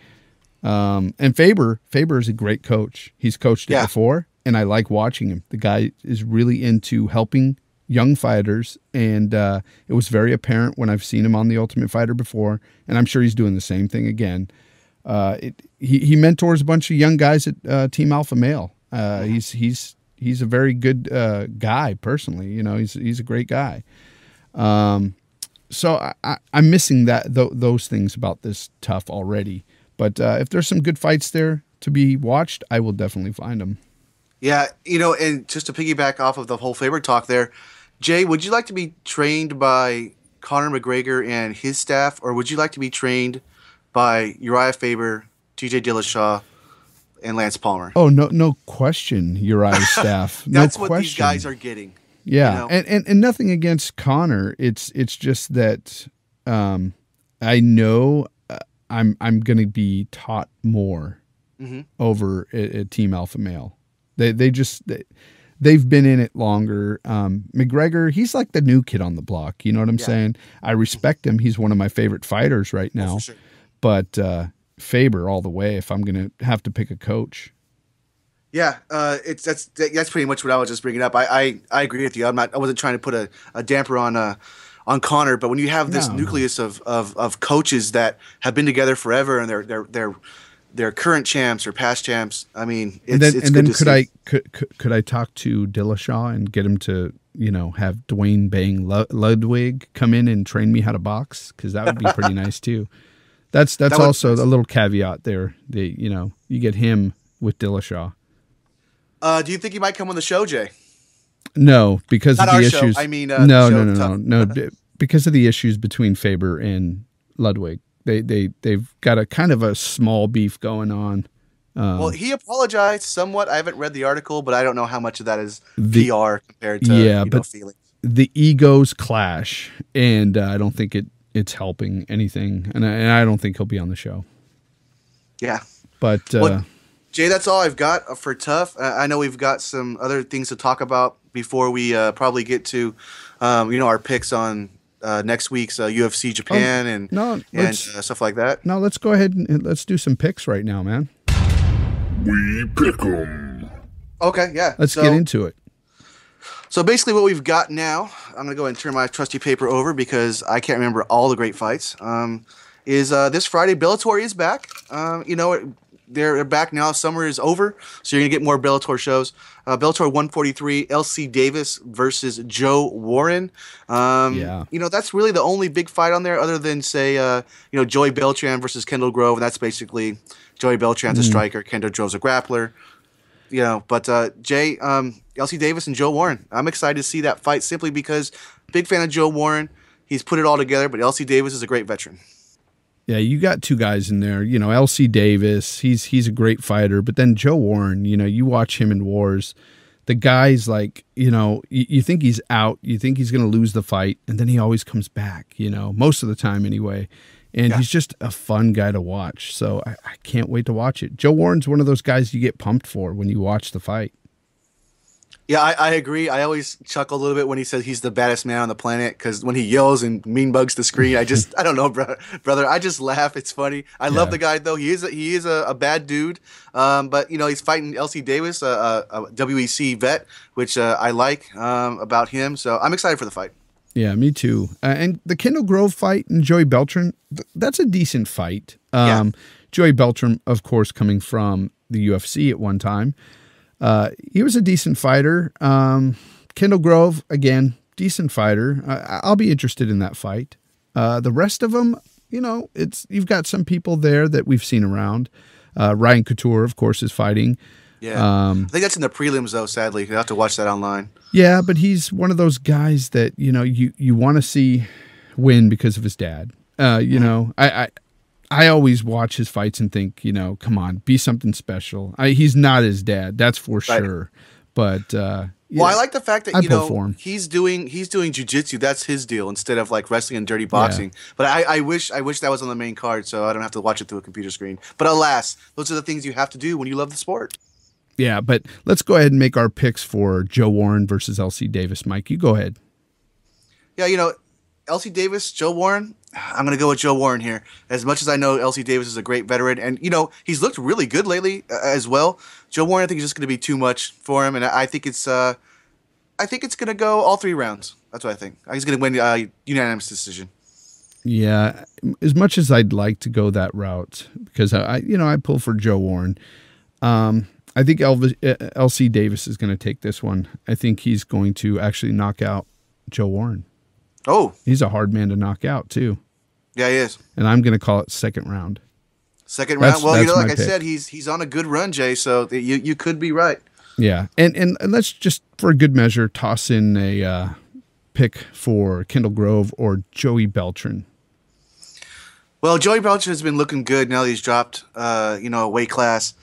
And Faber is a great coach. He's coached it before, and I like watching him. The guy is really into helping young fighters, and it was very apparent when I've seen him on The Ultimate Fighter before, and I'm sure he's doing the same thing again. He mentors a bunch of young guys at Team Alpha Male. He's a very good guy personally. You know, he's a great guy. So I'm missing those things about this Tough already. But if there's some good fights there to be watched, I will definitely find them. Yeah, you know, and just to piggyback off of the whole Faber talk there, Jay, would you like to be trained by Conor McGregor and his staff, or would you like to be trained by Uriah Faber, TJ Dillashaw, and Lance Palmer? Oh, no question, Uriah's staff. That's no what question. these guys are getting. Yeah, you know? and nothing against Conor. It's just that I know I'm going to be taught more over at Team Alpha Male. They've been in it longer. McGregor, he's like the new kid on the block. You know what I'm saying? I respect him. He's one of my favorite fighters right now. For sure. But Faber all the way if I'm going to have to pick a coach. Yeah, that's pretty much what I was just bringing up. I agree with you. I wasn't trying to put a damper on Conor, but when you have this nucleus of coaches that have been together forever and they're current champs or past champs, I mean, it's good to see. Could I talk to Dillashaw and get him to, you know, have Dwayne Bang Ludwig come in and train me how to box? Because that would be pretty nice too. That's also a little caveat there. You get him with Dillashaw. Do you think he might come on the show, Jay? No, because Not of the our issues. Show. I mean, no. Because of the issues between Faber and Ludwig, they've got a kind of a small beef going on. Well, he apologized somewhat. I haven't read the article, but I don't know how much of that is PR compared to feelings. The egos clash, and I don't think it's helping anything, and I don't think he'll be on the show. Yeah, but. Jay, that's all I've got for Tough. I know we've got some other things to talk about before we probably get to, our picks on next week's UFC Japan and stuff like that. No, let's go ahead and let's do some picks right now, man. We pick 'em. Okay, yeah. Let's get into it. So basically what we've got now, I'm going to go ahead and turn my trusty paper over because I can't remember all the great fights, is this Friday, Bellator is back. They're back now. Summer is over, so you're going to get more Bellator shows. Bellator 143, LC Davis versus Joe Warren. That's really the only big fight on there other than, say, Joey Beltran versus Kendall Grove, and that's basically Joey Beltran's a striker, Kendall Grove's a grappler. Jay, LC Davis and Joe Warren. I'm excited to see that fight simply because big fan of Joe Warren. He's put it all together, but LC Davis is a great veteran. Yeah, you got two guys in there. LC Davis, he's a great fighter. But then Joe Warren, you watch him in wars. The guy's like, you think he's out. You think he's going to lose the fight. And then he always comes back, most of the time anyway. And he's just a fun guy to watch. So I can't wait to watch it. Joe Warren's one of those guys you get pumped for when you watch the fight. Yeah, I agree. I always chuckle a little bit when he says he's the baddest man on the planet because when he yells and mean bugs the screen, I don't know, brother. I just laugh. It's funny. I love the guy though. He is a bad dude, but he's fighting LC Davis, a WEC vet, which I like about him. So I'm excited for the fight. Yeah, me too. And the Kendall Grove fight and Joey Beltran, that's a decent fight. Joey Beltran, of course, coming from the UFC at one time. He was a decent fighter. Kendall Grove, again, decent fighter. I'll be interested in that fight. The rest of them, you've got some people there that we've seen around. Ryan Couture, of course, is fighting. Yeah, I think that's in the prelims, though, sadly. You have to watch that online. Yeah, but he's one of those guys that, you want to see win because of his dad. I always watch his fights and think, come on, be something special. He's not his dad, that's for sure. But well, I like the fact that he's doing jiu-jitsu. That's his deal instead of like wrestling and dirty boxing. Yeah. But I wish that was on the main card, so I don't have to watch it through a computer screen. But alas, those are the things you have to do when you love the sport. Yeah, but let's go ahead and make our picks for Joe Warren versus LC Davis. Mike, you go ahead. Yeah, LC Davis, Joe Warren. I'm going to go with Joe Warren here. As much as I know LC Davis is a great veteran, and, he's looked really good lately as well. Joe Warren, I think, is just going to be too much for him, and I think it's going to go all 3 rounds. That's what I think. He's going to win unanimous decision. Yeah, as much as I'd like to go that route, because I pull for Joe Warren. I think LC Davis is going to take this one. I think he's going to actually knock out Joe Warren. Oh. He's a hard man to knock out, too. Yeah, he is. And I'm going to call it second round. Second round? Well, like I said, he's on a good run, Jay, so you could be right. Yeah. And let's just, for a good measure, toss in a pick for Kendall Grove or Joey Beltran. Well, Joey Beltran has been looking good now that he's dropped, a weight class.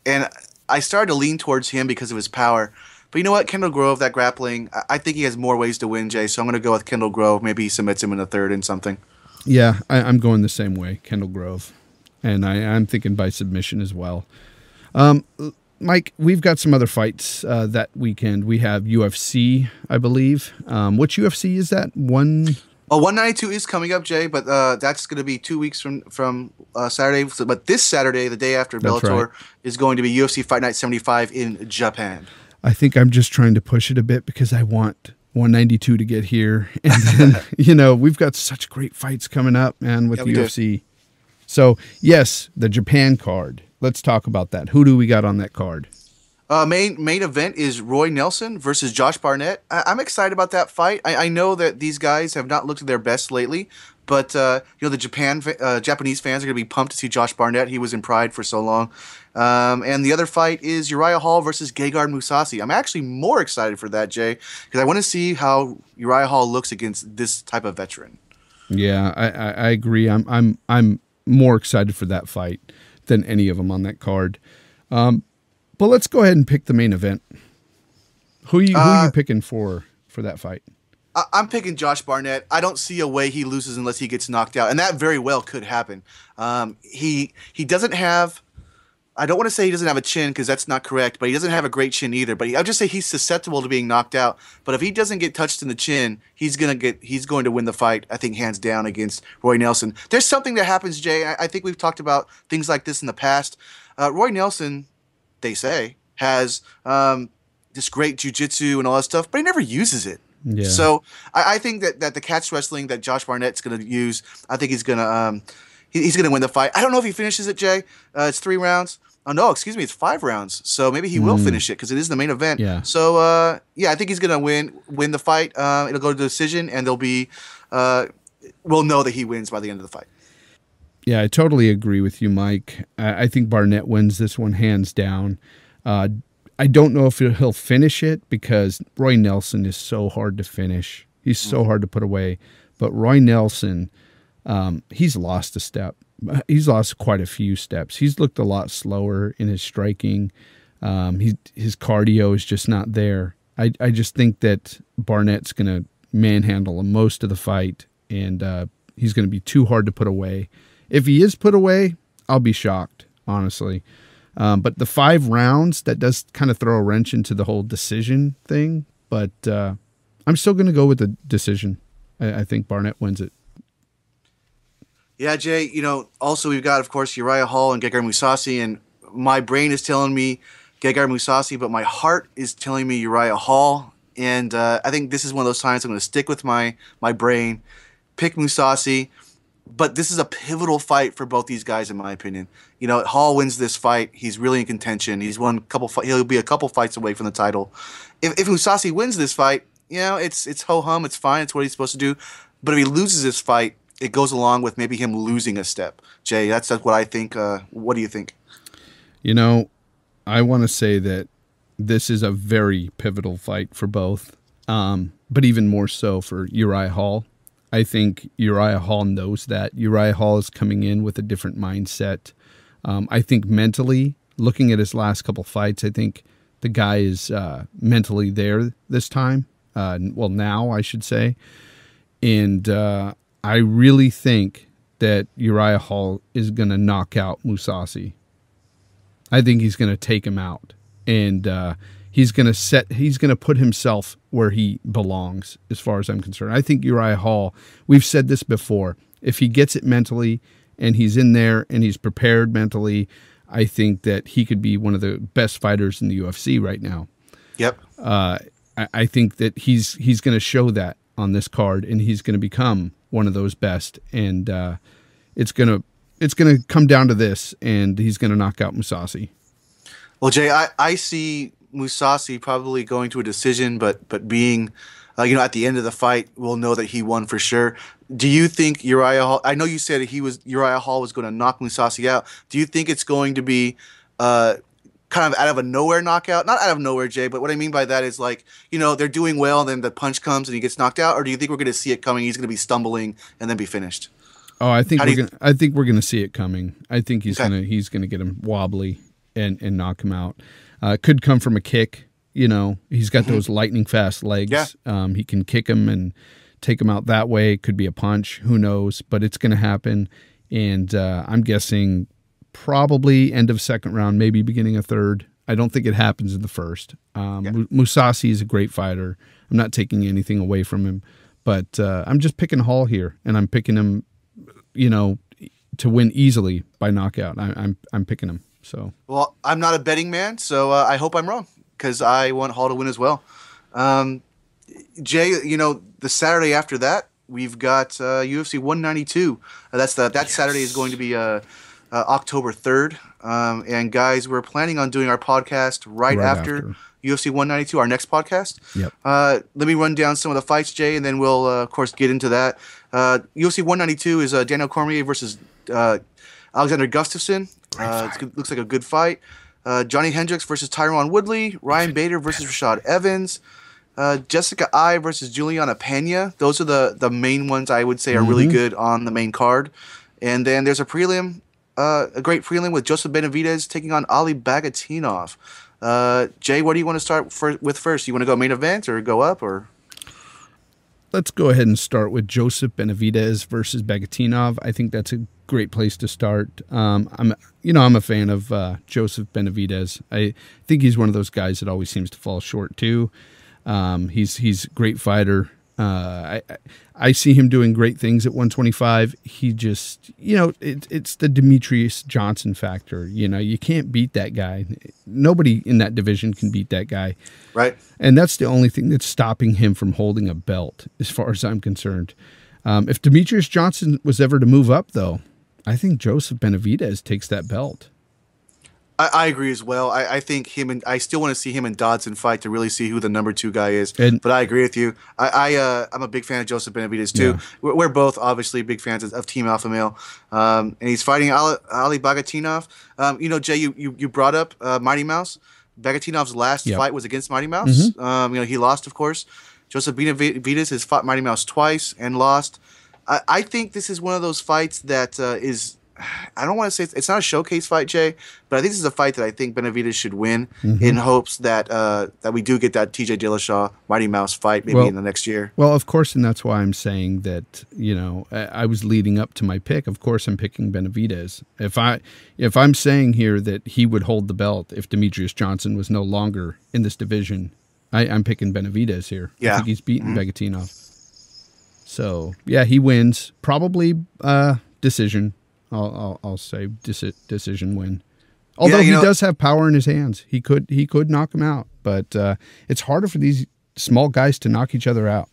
And I started to lean towards him because of his power. But you know what? Kendall Grove, that grappling, I think he has more ways to win, Jay. So I'm going to go with Kendall Grove. Maybe he submits him in the third and something. Yeah, I'm going the same way, Kendall Grove. And I'm thinking by submission as well. Mike, we've got some other fights that weekend. We have UFC, I believe. Which UFC is that? 192 is coming up, Jay, but that's going to be 2 weeks from Saturday. But this Saturday, the day after Bellator, is going to be UFC Fight Night 75 in Japan. I think I'm just trying to push it a bit because I want 192 to get here. And then, we've got such great fights coming up, man, with the UFC. So, yes, the Japan card. Let's talk about that. Who do we got on that card? Main event is Roy Nelson versus Josh Barnett. I'm excited about that fight. I know that these guys have not looked at their best lately, but the Japanese fans are going to be pumped to see Josh Barnett. He was in Pride for so long. And the other fight is Uriah Hall versus Gegard Mousasi. I'm actually more excited for that, Jay, because I want to see how Uriah Hall looks against this type of veteran. Yeah, I agree. I'm more excited for that fight than any of them on that card. But let's go ahead and pick the main event. Who are you picking for that fight? I'm picking Josh Barnett. I don't see a way he loses unless he gets knocked out, and that very well could happen. He doesn't have. I don't want to say he doesn't have a chin because that's not correct, but he doesn't have a great chin either. But I'll just say he's susceptible to being knocked out. But if he doesn't get touched in the chin, he's going to win the fight. I think hands down against Roy Nelson. There's something that happens, Jay. I think we've talked about things like this in the past. Roy Nelson, they say, has this great jiu-jitsu and all that stuff, but he never uses it. Yeah. So I think that the catch wrestling that Josh Barnett's going to use, I think he's going to win the fight. I don't know if he finishes it, Jay. It's 3 rounds. Oh, no, excuse me. It's 5 rounds. So maybe he will finish it because it is the main event. Yeah. So, I think he's going to win the fight. It'll go to decision, and we'll know that he wins by the end of the fight. Yeah, I totally agree with you, Mike. I think Barnett wins this one hands down. I don't know if he'll finish it because Roy Nelson is so hard to finish. He's so hard to put away. But Roy Nelson, he's lost a step. He's lost quite a few steps. He's looked a lot slower in his striking. His cardio is just not there. I just think that Barnett's going to manhandle him most of the fight, and he's going to be too hard to put away. If he is put away, I'll be shocked, honestly. But the 5 rounds, that does kind of throw a wrench into the whole decision thing. But I'm still going to go with the decision. I think Barnett wins it. Yeah, Jay, also we've got, of course, Uriah Hall and Gegard Mousasi, and my brain is telling me Gegard Mousasi, but my heart is telling me Uriah Hall. and I think this is one of those times I'm going to stick with my brain, pick Mousasi. But this is a pivotal fight for both these guys, in my opinion. You know, Hall wins this fight. He's really in contention. He's won a couple. He'll be a couple fights away from the title. If Mousasi wins this fight, you know, it's ho hum. It's fine. It's what he's supposed to do. But if he loses this fight, it goes along with maybe him losing a step. Jay, that's what I think. What do you think? You know, I want to say that this is a very pivotal fight for both, but even more so for Uriah Hall. I think Uriah Hall knows that. Uriah Hall is coming in with a different mindset. I think mentally, looking at his last couple fights, I think the guy is mentally there this time. Well, now I should say. And I really think that Uriah Hall is going to knock out Mousasi. I think he's going to take him out. And he's going to put himself where he belongs, as far as I'm concerned. I think Uriah Hall, we've said this before, if he gets it mentally and he's in there and he's prepared mentally, I think that he could be one of the best fighters in the UFC right now. Yep. I think that he's going to show that on this card, and he's going to become one of those best. And it's going to come down to this, and he's going to knock out Mousasi. Well, Jay, I see Mousasi probably going to a decision, but being, at the end of the fight, we'll know that he won for sure. Do you think Uriah Hall? I know you said Uriah Hall was going to knock Mousasi out. Do you think it's going to be kind of out of a nowhere knockout? Not out of nowhere, Jay, but what I mean by that is they're doing well, then the punch comes and he gets knocked out, or do you think we're going to see it coming? He's going to be stumbling and then be finished. Oh, I think we're going to see it coming. I think he's going to get him wobbly and knock him out. Could come from a kick. He's got those lightning fast legs. Yeah. He can kick him and take him out that way. Could be a punch. Who knows? But it's going to happen. And I'm guessing probably end of second round, maybe beginning of third. I don't think it happens in the first. Mousasi is a great fighter. I'm not taking anything away from him. But I'm just picking Hall here. And I'm picking him, to win easily by knockout. I'm picking him. So, well, I'm not a betting man, so I hope I'm wrong because I want Hall to win as well. Jay, the Saturday after that, we've got UFC 192. That Saturday is going to be October 3rd. And guys, we're planning on doing our podcast right after UFC 192, our next podcast. Yep. Let me run down some of the fights, Jay, and then we'll, of course, get into that. UFC 192 is Daniel Cormier versus Alexander Gustafsson. Looks like a good fight. Johnny Hendricks versus Tyron Woodley. Ryan Bader versus Rashad Evans. Jessica Ai versus Juliana Pena. Those are the main ones I would say are really good on the main card. And then there's a prelim, a great prelim with Joseph Benavidez taking on Ali Bagatinov. Jay, what do you want to start with first? You want to go main event or go up or? Let's go ahead and start with Joseph Benavidez versus Bagatinov. I think that's a great place to start. I'm a fan of Joseph Benavidez. I think he's one of those guys that always seems to fall short too. He's a great fighter. I see him doing great things at 125. He just, it's the Demetrius Johnson factor. You can't beat that guy. Nobody in that division can beat that guy. Right. And that's the only thing that's stopping him from holding a belt, as far as I'm concerned. If Demetrius Johnson was ever to move up, though, I think Joseph Benavidez takes that belt. I agree as well. I think I still want to see him and Dodson fight to really see who the number 2 guy is. But I agree with you. I'm a big fan of Joseph Benavidez too. Yeah. We're both obviously big fans of Team Alpha Male. And he's fighting Ali Bagatinov. Jay, you brought up Mighty Mouse. Bagatinov's last fight was against Mighty Mouse. He lost, of course. Joseph Benavidez has fought Mighty Mouse twice and lost. I think this is one of those fights that is. I don't want to say it's not a showcase fight, Jay, but I think this is a fight that I think Benavidez should win in hopes that that we do get that TJ Dillashaw Mighty Mouse fight maybe in the next year. Well, of course, and that's why I'm saying that I was leading up to my pick. Of course, I'm picking Benavidez. If I'm saying here that he would hold the belt if Demetrius Johnson was no longer in this division, I'm picking Benavidez here. Yeah. I think he's beaten Bagatinov. So yeah, he wins probably decision. I'll say decision win. Although he does have power in his hands, he could knock him out. But it's harder for these small guys to knock each other out.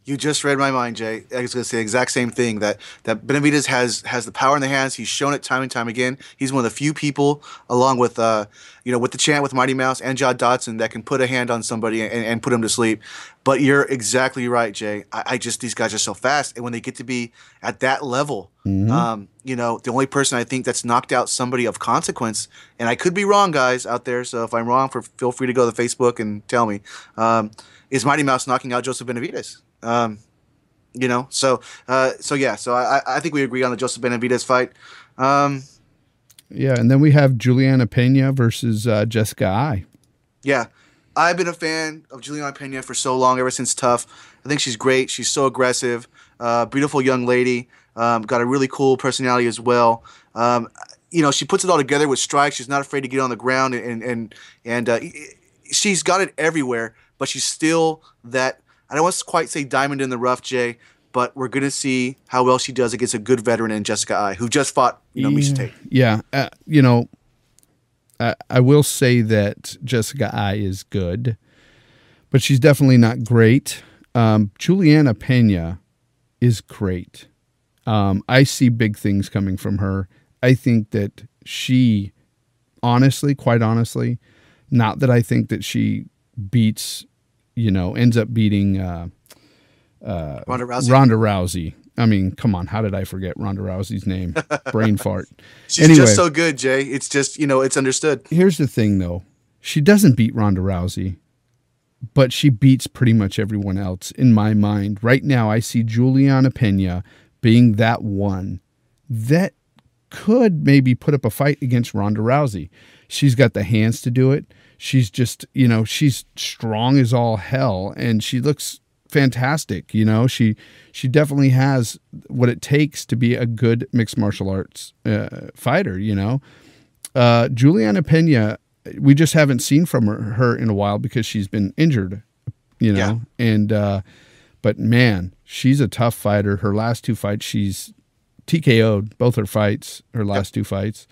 You just read my mind, Jay. I was going to say the exact same thing, that Benavidez has the power in the hands. He's shown it time and time again. He's one of the few people, along with with the champ, with Mighty Mouse and John Dodson, that can put a hand on somebody and put him to sleep. But you're exactly right, Jay. I just, these guys are so fast, and when they get to be at that level, the only person I think that's knocked out somebody of consequence, and I could be wrong, guys out there. So if I'm wrong, feel free to go to Facebook and tell me. Is Mighty Mouse knocking out Joseph Benavidez? So I think we agree on the Joseph Benavidez fight. Yeah, and then we have Juliana Pena versus Jessica Ai. Yeah, I've been a fan of Juliana Pena for so long, ever since Tough. I think she's great. She's so aggressive, beautiful young lady. Got a really cool personality as well. She puts it all together with strikes. She's not afraid to get on the ground, and she's got it everywhere. But she's still that, I don't want to quite say diamond in the rough, Jay, but we're going to see how well she does against a good veteran in Jessica Ai, who just fought Miesha Tate. Yeah, I will say that Jessica Ai is good, but she's definitely not great. Juliana Pena is great. I see big things coming from her. I think that she, quite honestly, not that I think that she ends up beating Ronda Rousey. I mean, come on. How did I forget Ronda Rousey's name? Brain fart. She's just so good, Jay. It's just, it's understood. Here's the thing, though. She doesn't beat Ronda Rousey, but she beats pretty much everyone else in my mind. Right now, I see Juliana Pena being that one that could maybe put up a fight against Ronda Rousey. She's got the hands to do it. She's just, she's strong as all hell, and she looks fantastic. She definitely has what it takes to be a good mixed martial arts fighter. Juliana Pena, we just haven't seen from her in a while because she's been injured. But man, she's a tough fighter. Her last two fights, she's TKO'd both her fights. Her last two fights.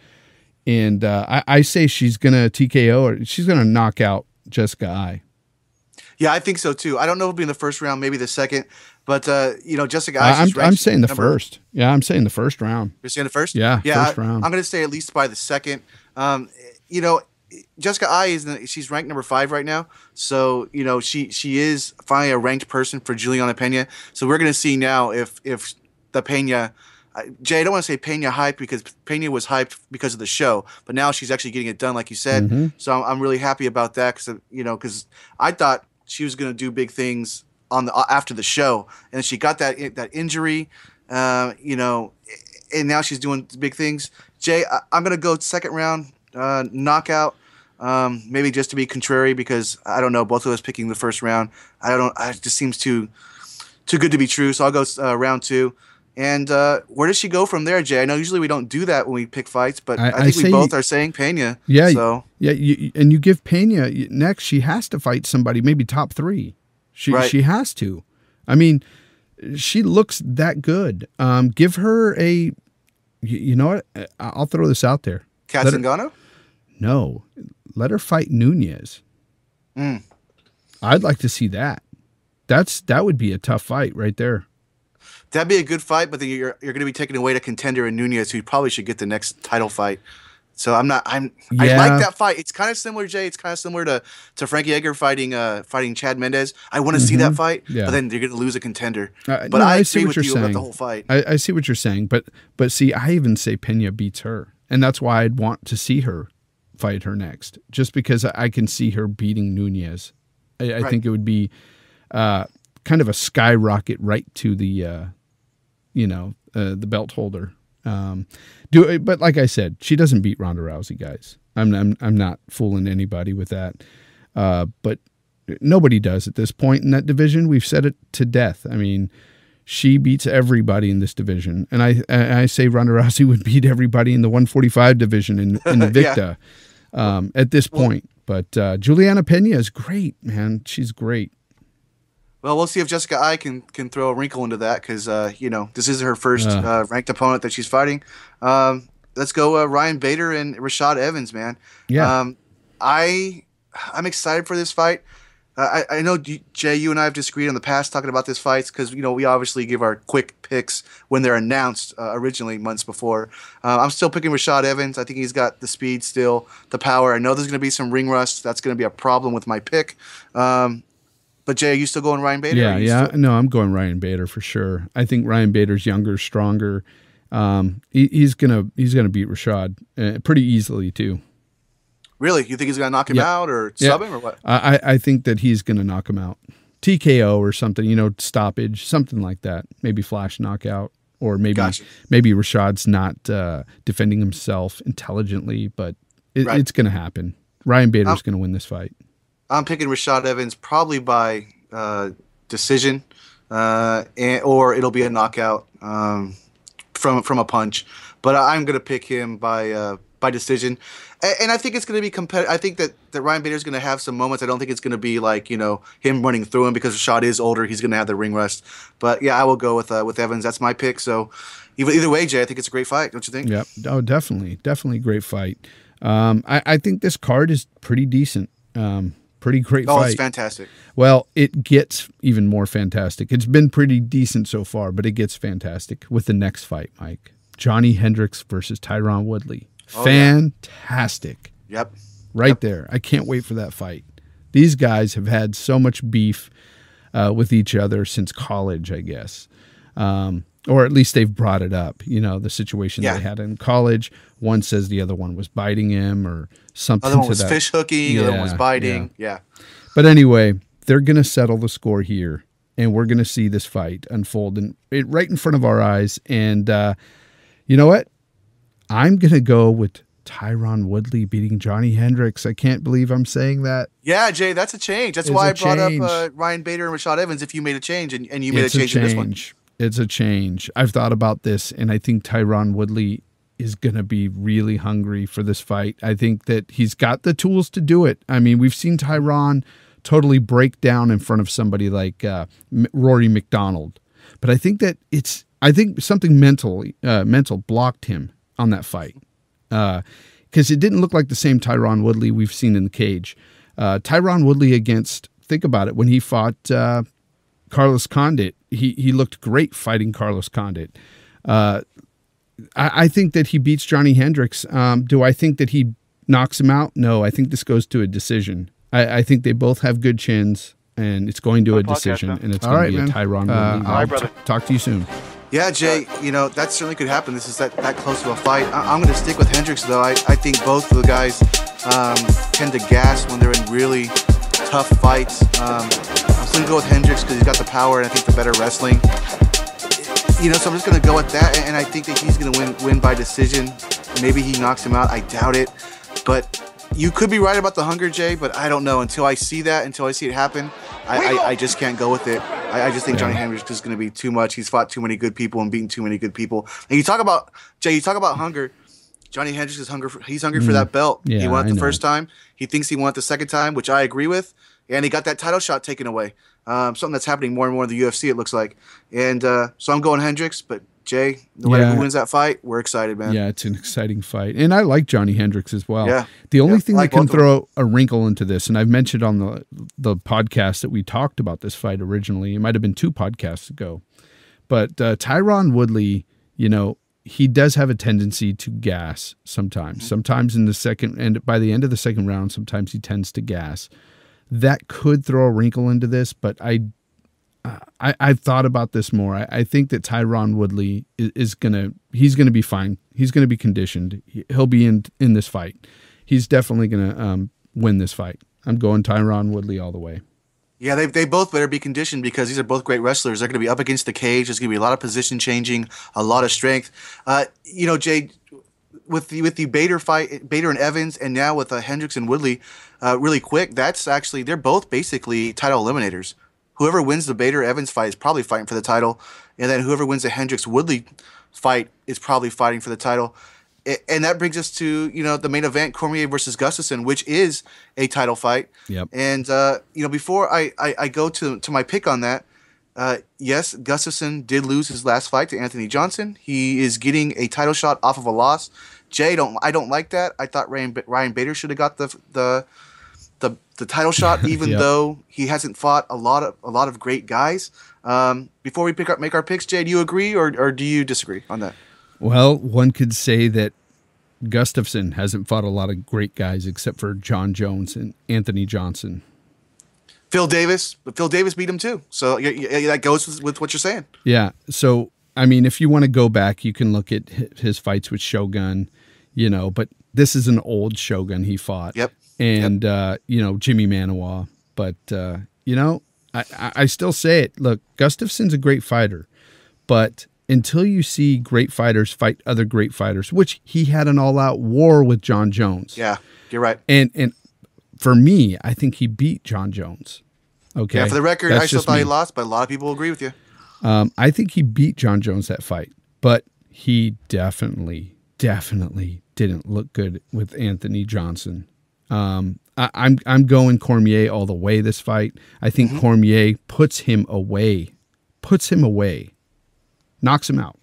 And I say she's going to TKO, or she's going to knock out Jessica Ai. Yeah, I think so too. I don't know if it'll be in the first round, maybe the second. But, Jessica Ai, I'm saying the first. Yeah, I'm saying the first round. You're saying the first? Yeah, first round. I'm going to say at least by the second. Jessica Ai, she's ranked number 5 right now. So, she is finally a ranked person for Juliana Pena. So we're going to see now if the Pena... Jay, I don't want to say Pena hyped, because Pena was hyped because of the show, but now she's actually getting it done, like you said. Mm-hmm. So I'm really happy about that, because I thought she was going to do big things after the show, and she got that injury, and now she's doing big things. Jay, I'm going to go second round knockout, maybe just to be contrary, because I don't know, both of us picking the first round. It just seems too good to be true. So I'll go round 2. And where does she go from there, Jay? I know usually we don't do that when we pick fights, but I think we both are saying Pena. Yeah, so. Yeah, and you give Pena next. She has to fight somebody, maybe top 3. She has to. I mean, she looks that good. Give her a. You know what? I'll throw this out there. Katzengano? No, let her fight Nunez. I'd like to see that. That would be a tough fight right there. That'd be a good fight, but then you're going to be taking away a contender in Nunez, who probably should get the next title fight. So I like that fight. It's kind of similar, Jay. It's kind of similar to Frankie Edgar fighting Chad Mendes. I want to see that fight, but then you're going to lose a contender. But I agree with you about the whole fight. I see what you're saying, but see, I even say Pena beats her, and that's why I'd want to see her fight her next, just because I can see her beating Nunez. I think it would be kind of a skyrocket right to the the belt holder. But like I said, she doesn't beat Ronda Rousey, guys. I'm not fooling anybody with that. But nobody does at this point in that division. We've said it to death. I mean, she beats everybody in this division, and I say Ronda Rousey would beat everybody in the 145 division in the Victa at this point. But Juliana Pena is great, man. She's great. Well, we'll see if Jessica Ai can throw a wrinkle into that, because this is her first ranked opponent that she's fighting. Let's go Ryan Bader and Rashad Evans, man. Yeah. I'm excited for this fight. I know, Jay, you and I have disagreed in the past talking about this fights because, we obviously give our quick picks when they're announced originally months before. I'm still picking Rashad Evans. I think he's got the speed still, the power. I know there's going to be some ring rust. That's going to be a problem with my pick. But, Jay, are you still going Ryan Bader? Yeah. No, I'm going Ryan Bader for sure. I think Ryan Bader's younger, stronger. He's gonna beat Rashad pretty easily, too. Really? You think he's going to knock him out or sub him or what? I think that he's going to knock him out. TKO or something, stoppage, something like that. Maybe flash knockout, or maybe Rashad's not defending himself intelligently, but it's going to happen. Ryan Bader's going to win this fight. I'm picking Rashad Evans probably by decision, or it'll be a knockout from a punch. But I'm going to pick him by decision. And I think it's going to be competitive. I think that Ryan Bader is going to have some moments. I don't think it's going to be like, him running through him because Rashad is older. He's going to have the ring rust. But, yeah, I will go with Evans. That's my pick. So, either way, Jay, I think it's a great fight. Don't you think? Yep. Oh, definitely. Definitely a great fight. I think this card is pretty decent. Pretty great fight. Oh, it's fantastic. Well, it gets even more fantastic. It's been pretty decent so far, but it gets fantastic with the next fight, Mike. Johnny Hendricks versus Tyron Woodley. Fantastic. Yep. Right there. I can't wait for that fight. These guys have had so much beef with each other since college, I guess. Or at least they've brought it up. The situation they had in college. One says the other one was biting him or something. Other one was fish hooking. The other one was biting. Yeah. But anyway, they're going to settle the score here. And we're going to see this fight unfold right in front of our eyes. And you know what? I'm going to go with Tyron Woodley beating Johnny Hendricks. I can't believe I'm saying that. Yeah, Jay, that's a change. That's why I brought up Ryan Bader and Rashad Evans if you made a change, and you made a change in this one. It's a change. I've thought about this, and I think Tyron Woodley is going to be really hungry for this fight. I think that he's got the tools to do it. I mean, we've seen Tyron totally break down in front of somebody like Rory McDonald. But I think that something mental blocked him on that fight. Because it didn't look like the same Tyron Woodley we've seen in the cage. Tyron Woodley think about it, when he fought Carlos Condit, he looked great fighting Carlos Condit. I think that he beats Johnny Hendricks. Do I think that he knocks him out? No, I think this goes to a decision. I think they both have good chins, and it's going to a decision, and it's going to be a Tyron Woodley. All right, brother. Talk to you soon. Yeah, Jay, that certainly could happen. This is that close to a fight. I'm going to stick with Hendricks, though. I think both of the guys tend to gas when they're in really tough fights. I'm still going to go with Hendricks because he's got the power and I think the better wrestling. So I'm just going to go with that, and I think that he's going to win by decision. Maybe he knocks him out. I doubt it. But you could be right about the hunger, Jay, but I don't know. Until I see it happen, I just can't go with it. I just think Johnny Hendricks is going to be too much. He's fought too many good people and beaten too many good people. And you talk about hunger. Johnny Hendricks is he's hungry for that belt. Yeah, he won it the first time. He thinks he won it the second time, which I agree with. And he got that title shot taken away. Something that's happening more and more in the UFC, it looks like. And so I'm going Hendricks, but Jay, no matter who wins that fight, we're excited, man. Yeah, it's an exciting fight. And I like Johnny Hendricks as well. Yeah. The only thing that can throw a wrinkle into this, and I've mentioned on the podcast that we talked about this fight originally, it might have been 2 podcasts ago, but Tyron Woodley, he does have a tendency to gas sometimes. Sometimes in the second, and by the end of the second round, sometimes he tends to gas. That could throw a wrinkle into this, but I've thought about this more. I think that Tyron Woodley he's gonna be fine. He's gonna be conditioned. He'll be in this fight. He's definitely gonna win this fight. I'm going Tyron Woodley all the way. Yeah, they both better be conditioned because these are both great wrestlers. They're going to be up against the cage. There's going to be a lot of position changing, a lot of strength. Jay, with the Bader fight, Bader and Evans, and now with Hendricks and Woodley, really quick, they're both basically title eliminators. Whoever wins the Bader-Evans fight is probably fighting for the title, and then whoever wins the Hendricks-Woodley fight is probably fighting for the title. And that brings us to the main event, Cormier versus Gustafsson, which is a title fight. Yep. And before I go to my pick on that, yes, Gustafsson did lose his last fight to Anthony Johnson. He is getting a title shot off of a loss. Jay, I don't like that. I thought Ryan Bader should have got the the title shot, even Yep. though he hasn't fought a lot of great guys. Before we make our picks, Jay, do you agree or do you disagree on that? Well, one could say that Gustafsson hasn't fought a lot of great guys except for John Jones and Anthony Johnson. Phil Davis beat him too. So that goes with what you're saying. Yeah. So, I mean, if you want to go back, you can look at his fights with Shogun, but this is an old Shogun he fought. Yep. And, Jimmy Manawa. But, I still say it. Look, Gustafsson's a great fighter, but until you see great fighters fight other great fighters, which he had an all-out war with John Jones. Yeah, you're right. And for me, I think he beat John Jones. Okay. Yeah, for the record, That's I still just thought me. he lost, but a lot of people agree with you. I think he beat John Jones that fight, but he definitely didn't look good with Anthony Johnson. I'm going Cormier all the way this fight. I think Cormier puts him away, knocks him out.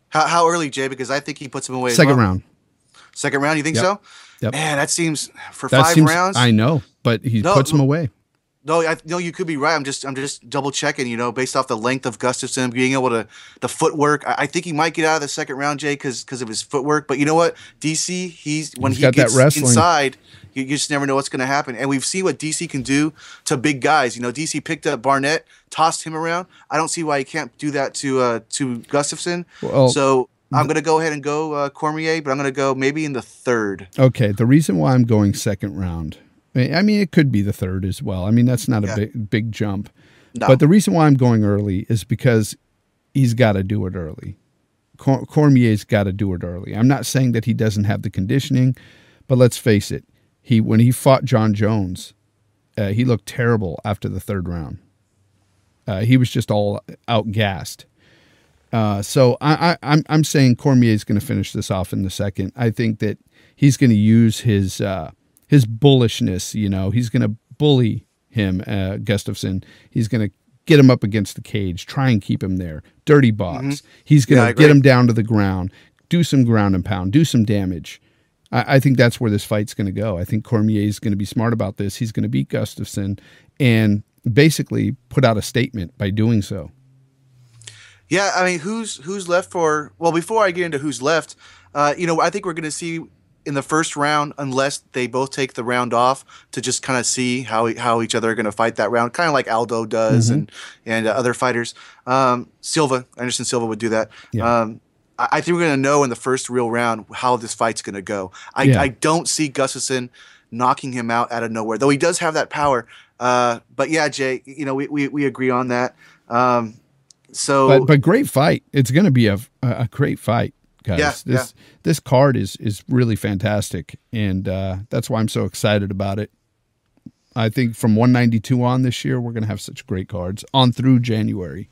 How early, Jay? Because I think he puts him away. Second as well. round. Second round, you think Yep. so? Yep. Man, that seems for That five seems- rounds. I know, but he puts him away. No, you could be right. I'm just double checking. Based off the length of Gustafsson, being able to the footwork. I think he might get out of the second round, Jay, because of his footwork. But you know what, DC, when he got that gets wrestling. inside, you just never know what's going to happen. And we've seen what DC can do to big guys. DC picked up Barnett, tossed him around. I don't see why he can't do that to Gustafsson. Well, so I'm going to go ahead and go Cormier, but I'm going to go maybe in the third. Okay, the reason why I'm going second round, I mean, it could be the third as well. I mean, that's not a big jump. No. But the reason why I'm going early is because he's got to do it early. Cormier's got to do it early. I'm not saying that he doesn't have the conditioning, but let's face it. When he fought John Jones, he looked terrible after the third round. He was just all outgassed. So I'm saying Cormier's going to finish this off in the second. I think that he's going to use his bullishness. He's going to bully him, Gustafsson. He's going to get him up against the cage, try and keep him there. Dirty box. He's going to get him down to the ground, do some ground and pound, do some damage. I think that's where this fight's going to go. I think Cormier is going to be smart about this. He's going to beat Gustafsson and basically put out a statement by doing so. Yeah, I mean, who's left for? Well, before I get into who's left, I think we're going to see in the first round, unless they both take the round off, to just kind of see how each other are going to fight that round, kind of like Aldo does and other fighters. Anderson Silva would do that. Yeah. I think we're going to know in the first real round how this fight's going to go. I don't see Gustafsson knocking him out out of nowhere, though he does have that power. But yeah, Jay, we agree on that. But great fight. It's going to be a great fight, guys. Yeah, this card is really fantastic, and that's why I'm so excited about it. I think from 192 on this year, we're going to have such great cards on through January.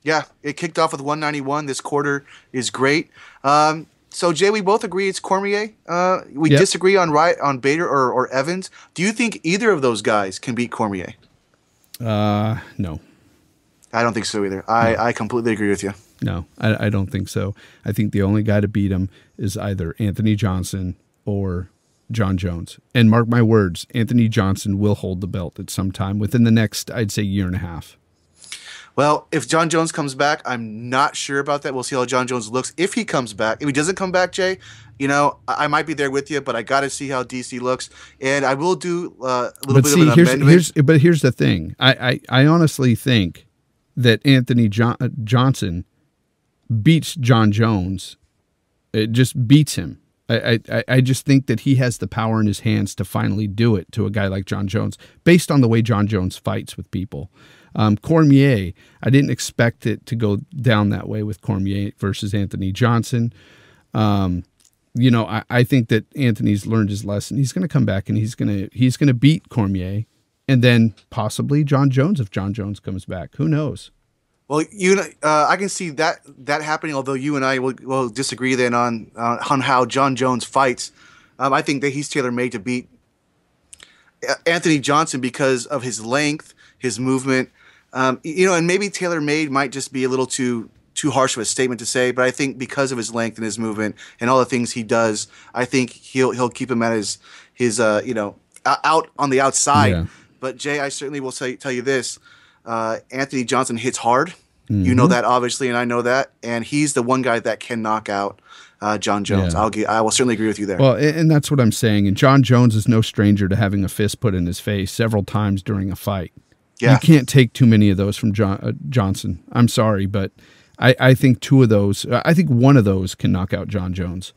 Yeah, it kicked off with 191. This quarter is great. So Jay, we both agree it's Cormier. We disagree on Bader or Evans. Do you think either of those guys can beat Cormier? No. I don't think so either. I completely agree with you. No, I don't think so. I think the only guy to beat him is either Anthony Johnson or John Jones. And mark my words, Anthony Johnson will hold the belt at some time within the next, I'd say, year and a half. Well, if John Jones comes back, I'm not sure about that. We'll see how John Jones looks. If he comes back, if he doesn't come back, Jay, I might be there with you, but I got to see how DC looks, and I will do a little bit of an amendment. But here's the thing. I honestly think that Anthony Johnson beats John Jones. It just beats him. I just think that he has the power in his hands to finally do it to a guy like John Jones, based on the way John Jones fights with people. Cormier, I didn't expect it to go down that way with Cormier versus Anthony Johnson. I think that Anthony's learned his lesson. He's going to come back and he's going to beat Cormier, and then possibly John Jones if John Jones comes back. Who knows? Well, I can see that happening. Although you and I will disagree then on how John Jones fights. I think that he's tailor-made to beat Anthony Johnson because of his length, his movement. And maybe tailor-made might just be a little too harsh of a statement to say, but I think because of his length and his movement and all the things he does, I think he'll keep him at his out on the outside. Yeah. But Jay, I certainly will tell you this: Anthony Johnson hits hard. You know that obviously, and I know that, and he's the one guy that can knock out John Jones. Yeah. I will certainly agree with you there. Well, and that's what I'm saying. And John Jones is no stranger to having a fist put in his face several times during a fight. Yeah. You can't take too many of those from Johnson. I'm sorry, but I think two of those. I think one of those can knock out John Jones.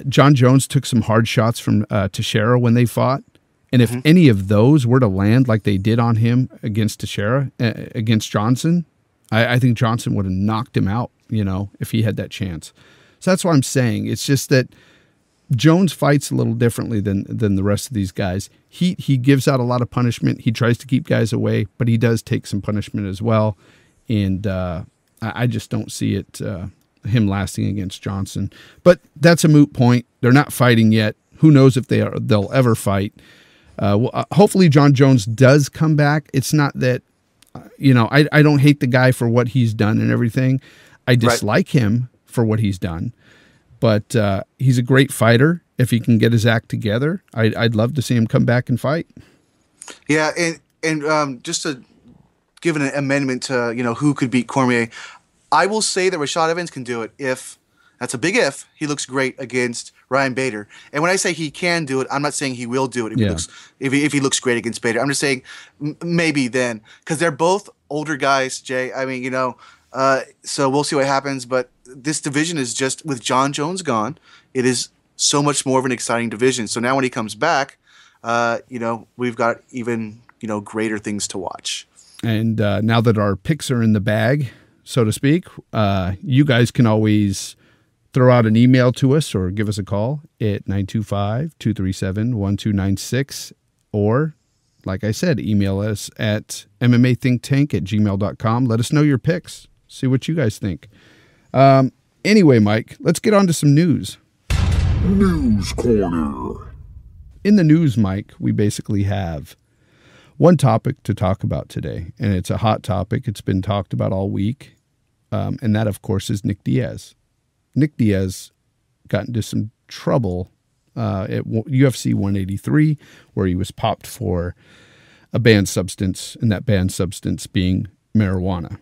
John Jones took some hard shots from Teixeira when they fought. And if any of those were to land like they did on him against Teixeira, against Johnson, I think Johnson would have knocked him out, if he had that chance. So that's what I'm saying. It's just that Jones fights a little differently than the rest of these guys. He gives out a lot of punishment. He tries to keep guys away, but he does take some punishment as well. And I just don't see it him lasting against Johnson. But that's a moot point. They're not fighting yet. Who knows if they'll ever fight. Hopefully John Jones does come back. It's not that, I don't hate the guy for what he's done and everything. I dislike him for what he's done, but he's a great fighter. If he can get his act together, I'd love to see him come back and fight. Yeah, and just to give an amendment to who could beat Cormier, I will say that Rashad Evans can do it if. That's a big if. He looks great against Ryan Bader. And when I say he can do it, I'm not saying he will do it if he looks great against Bader. I'm just saying maybe then. Because they're both older guys, Jay. I mean, so we'll see what happens. But this division is just, with John Jones gone, it is so much more of an exciting division. So now when he comes back, we've got even, greater things to watch. And now that our picks are in the bag, so to speak, you guys can always throw out an email to us or give us a call at 925-237-1296. Or, like I said, email us at mmathinktank@gmail.com. Let us know your picks. See what you guys think. Anyway, Mike, let's get on to some news. News Corner. In the news, Mike, we basically have one topic to talk about today, and it's a hot topic. It's been talked about all week, and that, of course, is Nick Diaz. Nick Diaz got into some trouble at UFC 183, where he was popped for a banned substance, and that banned substance being marijuana.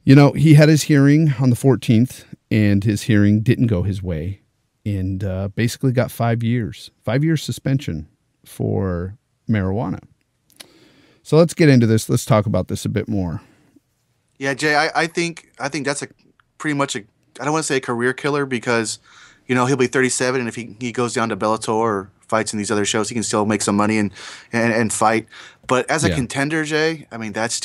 He had his hearing on the 14th, and his hearing didn't go his way, and basically got 5 years suspension for marijuana. So let's get into this. Let's talk about this a bit more. Yeah, Jay, I think that's pretty much I don't want to say a career killer, because he'll be 37, and if he goes down to Bellator or fights in these other shows, he can still make some money and fight. But as a contender, Jay, I mean, that's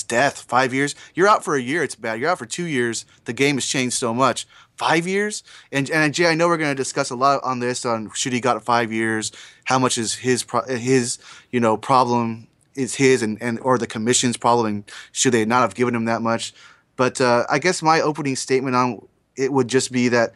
death. 5 years, you're out for a year, it's bad. You're out for 2 years. The game has changed so much. 5 years, and Jay, I know we're going to discuss a lot on this, on should he got 5 years, how much is his problem is his and or the commission's problem, and should they not have given him that much. But I guess my opening statement on it would just be that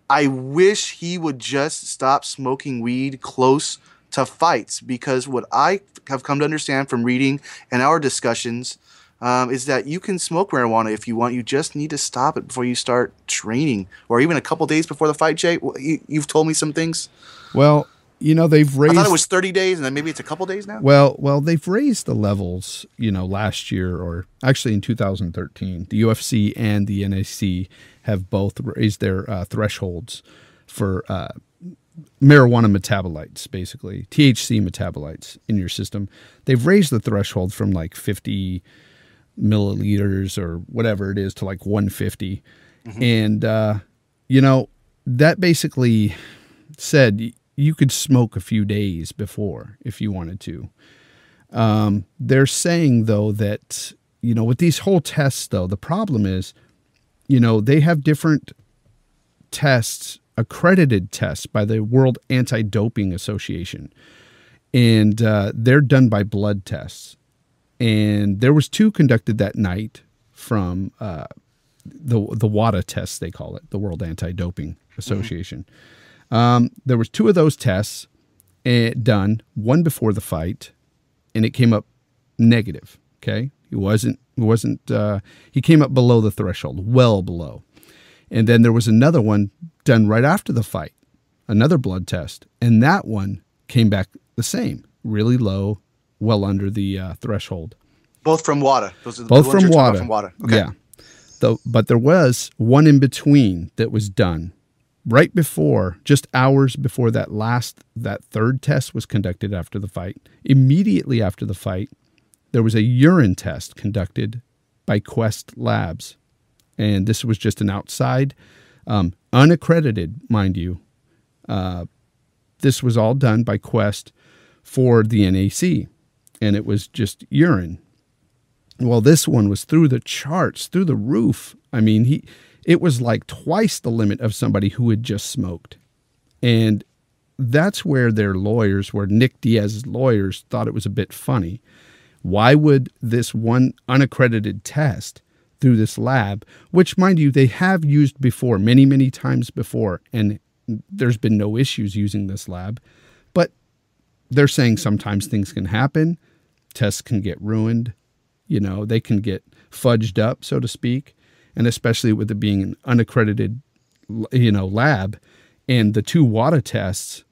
I wish he would just stop smoking weed close to fights, because what I have come to understand from reading and our discussions is that you can smoke marijuana if you want. You just need to stop it before you start training, or even a couple days before the fight, Jay. You've told me some things. Well, they've raised. I thought it was 30 days, and then maybe it's a couple days now. Well, they've raised the levels. Last year, or actually in 2013, the UFC and the NAC have both raised their thresholds for marijuana metabolites, basically THC metabolites in your system. They've raised the threshold from like 50 milliliters or whatever it is to like 150, and that basically said you could smoke a few days before if you wanted to. They're saying, though, that, with these whole tests, though, the problem is, they have different tests, accredited tests by the World Anti-Doping Association. And they're done by blood tests. And there was 2 conducted that night from the WADA tests, they call it, the World Anti-Doping Association. There was 2 of those tests done, one before the fight, and it came up negative. Okay. He came up below the threshold, well below. And then there was another one done right after the fight, another blood test, and that one came back the same, really low, well under the threshold. Both from WADA. Those are the Both ones from you're talking WADA. about from WADA. Okay. Yeah. But there was one in between that was done right before, just hours before that third test was conducted after the fight. Immediately after the fight, there was a urine test conducted by Quest Labs. And this was just an outside, unaccredited, mind you. This was all done by Quest for the NAC. And it was just urine. Well, this one was through the charts, through the roof. I mean, it was like twice the limit of somebody who had just smoked. And that's where their lawyers, where Nick Diaz's lawyers, thought it was a bit funny. Why would this one unaccredited test through this lab, which, mind you, they have used before, many, many times before, and there's been no issues using this lab, but they're saying sometimes things can happen, tests can get ruined, they can get fudged up, so to speak, and especially with it being an unaccredited, lab, and the 2 WADA tests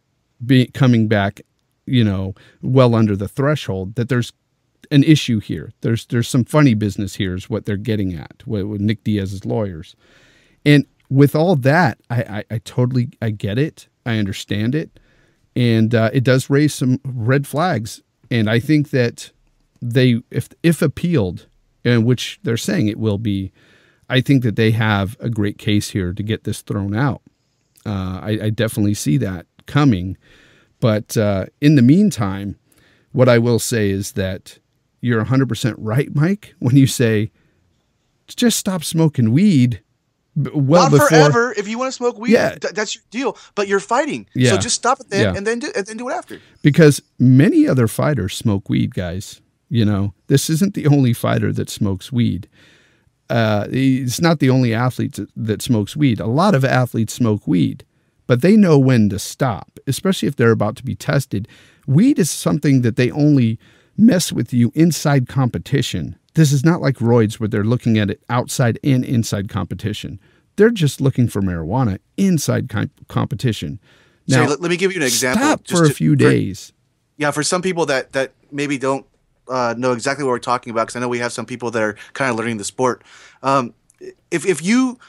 coming back, well under the threshold, that there's an issue here. There's some funny business here is what they're getting at with Nick Diaz's lawyers. And with all that, I totally get it. I understand it. And it does raise some red flags. And I think that if appealed, and which they're saying it will be, I think that they have a great case here to get this thrown out. I definitely see that coming. But in the meantime, what I will say is that you're 100% right, Mike, when you say, just stop smoking weed. Well, not forever. If you want to smoke weed, that's your deal. But you're fighting, so just stop it then, and then do it after. Because many other fighters smoke weed, guys. This isn't the only fighter that smokes weed. It's not the only athlete that smokes weed. A lot of athletes smoke weed, but they know when to stop, especially if they're about to be tested. Weed is something that they only mess with you inside competition. This is not like roids where they're looking at it outside and inside competition. They're just looking for marijuana inside competition. Now, let me give you an example. Stop for a few days. Yeah, for some people that maybe don't know exactly what we're talking about, because I know we have some people that are kind of learning the sport. If you,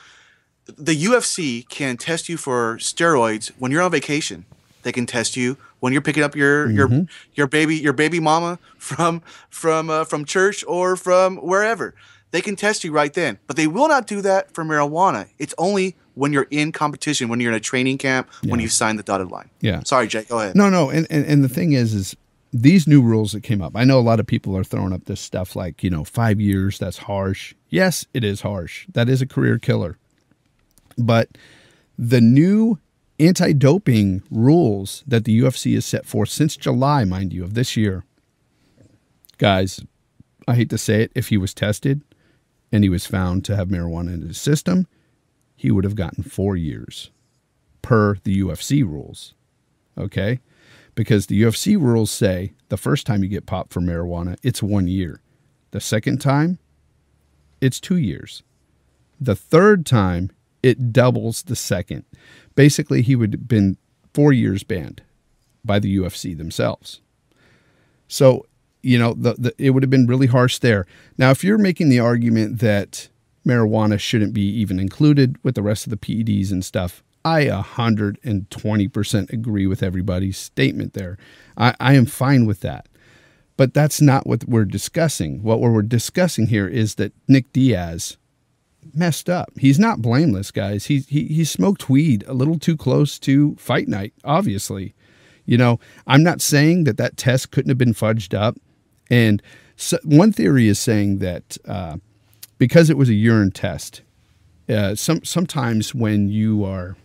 the UFC can test you for steroids when you're on vacation. They can test you when you're picking up your baby mama from church or from wherever. They can test you right then, but they will not do that for marijuana. It's only when you're in competition, when you're in a training camp, when you sign the dotted line. Yeah. Sorry, Jake. Go ahead. No. And the thing is these new rules that came up. I know a lot of people are throwing up this stuff like 5 years. That's harsh. Yes, it is harsh. That is a career killer. But the new anti-doping rules that the UFC has set forth since July, mind you, of this year. Guys, I hate to say it, if he was tested and he was found to have marijuana in his system, he would have gotten 4 years per the UFC rules. Okay? Because the UFC rules say the first time you get popped for marijuana, it's 1 year. The second time, it's 2 years. The third time, it doubles the second. Basically, he would have been 4 years banned by the UFC themselves. So, it would have been really harsh there. Now, if you're making the argument that marijuana shouldn't be even included with the rest of the PEDs and stuff, I 120% agree with everybody's statement there. I am fine with that. But that's not what we're discussing. What we're discussing here is that Nick Diaz messed up. He's not blameless, guys. He smoked weed a little too close to fight night, obviously. I'm not saying that test couldn't have been fudged up. And so one theory is saying that because it was a urine test, sometimes when you are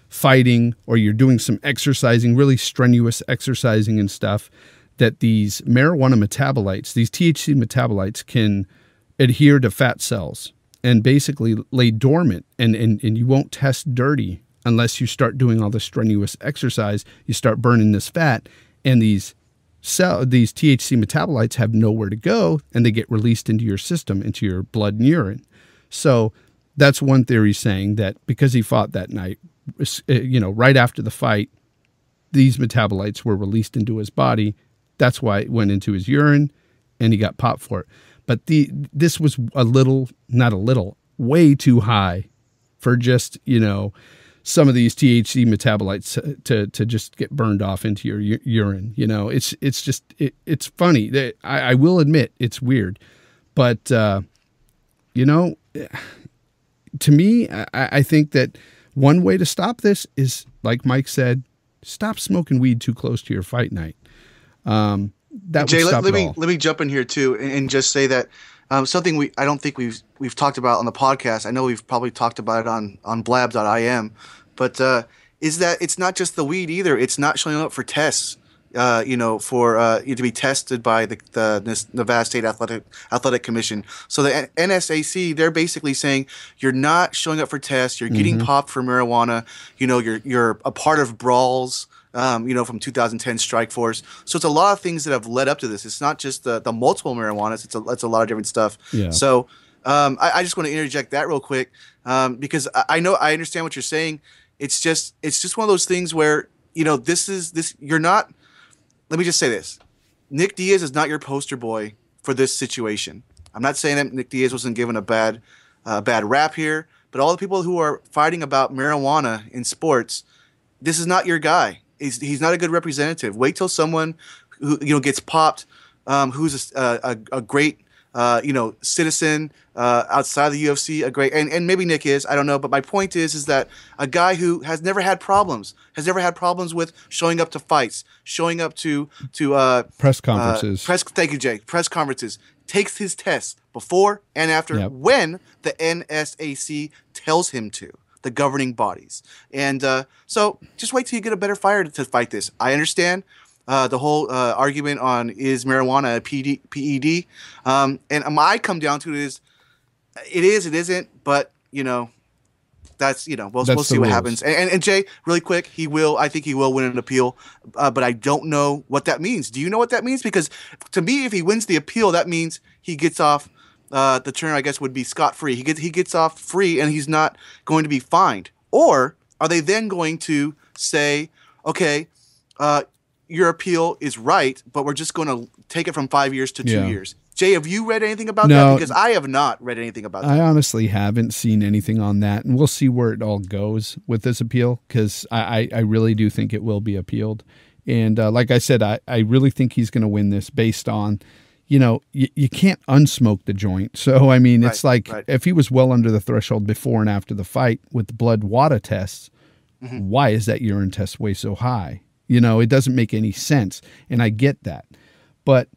fighting or you're doing some exercising, really strenuous exercising and stuff, that these marijuana metabolites, these THC metabolites can adhere to fat cells and basically lay dormant, and you won't test dirty unless you start doing all the strenuous exercise. You start burning this fat, and these THC metabolites have nowhere to go, and they get released into your system, into your blood and urine. So that's one theory saying that because he fought that night, right after the fight, these metabolites were released into his body. That's why it went into his urine, and he got popped for it. But this was way too high for just, some of these THC metabolites to just get burned off into your urine. It's funny. I will admit it's weird, but to me, I think that one way to stop this is, like Mike said, stop smoking weed too close to your fight night. That Jay, would stop let it all. me jump in here too and just say that something I don't think we've talked about on the podcast. I know we've probably talked about it on blab.im, but is that it's not just the weed either. It's not showing up for tests. For to be tested by the Nevada State Athletic Commission. So the NSAC, they're basically saying you're not showing up for tests. You're getting popped for marijuana. You're a part of brawls. From 2010 Strike Force. So it's a lot of things that have led up to this. It's not just the multiple marijuanas. It's a lot of different stuff. Yeah. So I just want to interject that real quick because I understand what you're saying. It's just one of those things where you're not. Let me just say this: Nick Diaz is not your poster boy for this situation. I'm not saying that Nick Diaz wasn't given a bad rap here, but all the people who are fighting about marijuana in sports, this is not your guy. He's not a good representative. Wait till someone who gets popped, who's a great citizen outside of the UFC, a great and maybe Nick is, I don't know, but my point is that a guy who has never had problems with showing up to fights, showing up to press conferences. Thank you, Jay. Press conferences, takes his tests before and after when the NSAC tells him to. The governing bodies. And so just wait till you get a better fighter to fight this. I understand the whole argument on is marijuana a PED. And I come down to it isn't, but that's we'll see what happens. And Jay, really quick, I think he will win an appeal, but I don't know what that means. Do you know what that means? Because to me, if he wins the appeal, that means he gets off. The term, I guess, would be scot-free. He gets off free, and he's not going to be fined. Or are they then going to say, okay, your appeal is right, but we're just going to take it from 5 years to 2 years? Jay, have you read anything about that? Because I have not read anything about that. I honestly haven't seen anything on that, and we'll see where it all goes with this appeal, because I really do think it will be appealed. And like I said, I really think he's going to win this based on you can't unsmoke the joint. So, I mean, it's if he was well under the threshold before and after the fight with the blood WADA tests, why is that urine test way so high? It doesn't make any sense. And I get that. But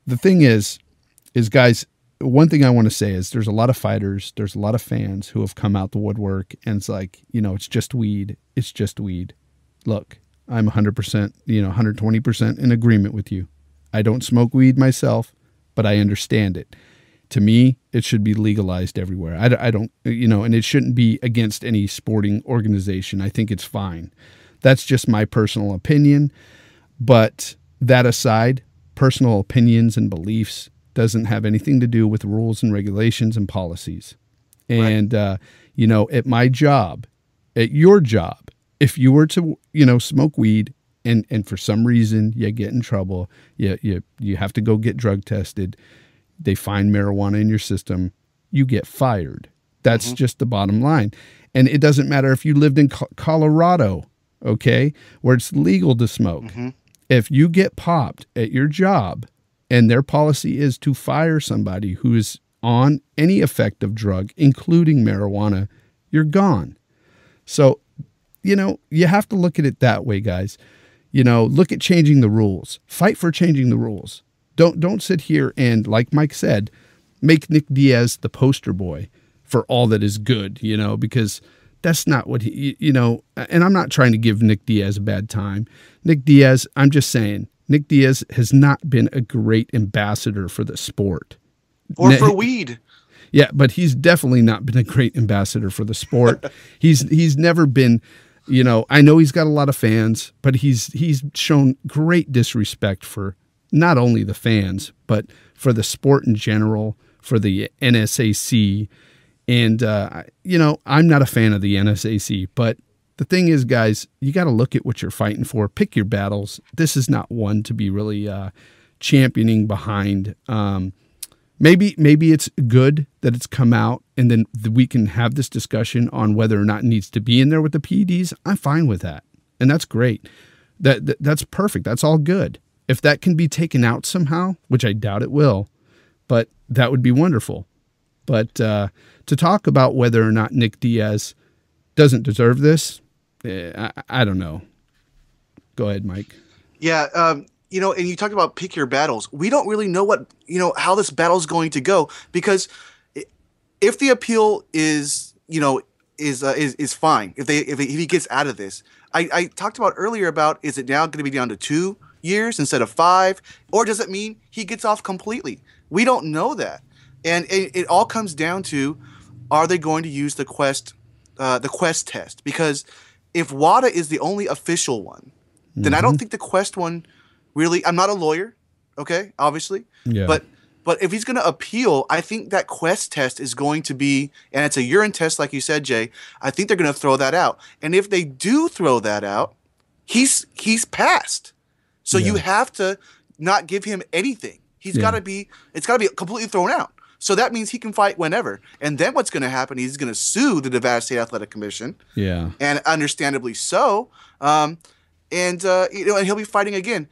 the thing is guys, one thing I want to say is there's a lot of fighters, there's a lot of fans who have come out the woodwork and it's like, it's just weed. It's just weed. Look, I'm 100%, 120% in agreement with you. I don't smoke weed myself, but I understand it. To me, it should be legalized everywhere. I don't, and it shouldn't be against any sporting organization. I think it's fine. That's just my personal opinion. But that aside, personal opinions and beliefs doesn't have anything to do with rules and regulations and policies. And, at my job, at your job, if you were to, smoke weed, and for some reason you get in trouble, you have to go get drug tested, they find marijuana in your system, you get fired. That's just the bottom line. And it doesn't matter if you lived in Colorado, okay, where it's legal to smoke. If you get popped at your job and their policy is to fire somebody who is on any effective drug, including marijuana, you're gone. So, you have to look at it that way, guys. Look at changing the rules. Fight for changing the rules. Don't sit here and, like Mike said, make Nick Diaz the poster boy for all that is good, because that's not what he, and I'm not trying to give Nick Diaz a bad time. Nick Diaz, I'm just saying, Nick Diaz has not been a great ambassador for the sport. Or for weed. Yeah, but he's definitely not been a great ambassador for the sport. He's never been, I know he's got a lot of fans, but he's shown great disrespect for not only the fans, but for the sport in general, for the NSAC. And, I'm not a fan of the NSAC, but the thing is, guys, you got to look at what you're fighting for. Pick your battles. This is not one to be really championing behind. Maybe it's good that it's come out, and then we can have this discussion on whether or not it needs to be in there with the PEDs. I'm fine with that, and that's great. That's perfect. That's all good. If that can be taken out somehow, which I doubt it will, but that would be wonderful. But to talk about whether or not Nick Diaz doesn't deserve this, I don't know. Go ahead, Mike. Yeah, you know, and you talked about pick your battles. We don't really know how this battle is going to go, because if the appeal is fine, if he gets out of this, I talked about earlier about, is it now going to be down to 2 years instead of 5, or does it mean he gets off completely? We don't know that, and it all comes down to, are they going to use the Quest test? Because if WADA is the only official one, then I don't think the Quest one really. I'm not a lawyer, okay, obviously, but if he's going to appeal, I think that Quest test is going to be, and it's a urine test, like you said, Jay. I think they're going to throw that out, and if they do throw that out, he's passed. So you have to not give him anything. It's got to be completely thrown out. So that means he can fight whenever. And then what's going to happen? He's going to sue the Nevada State Athletic Commission. Yeah. And understandably so. And he'll be fighting again.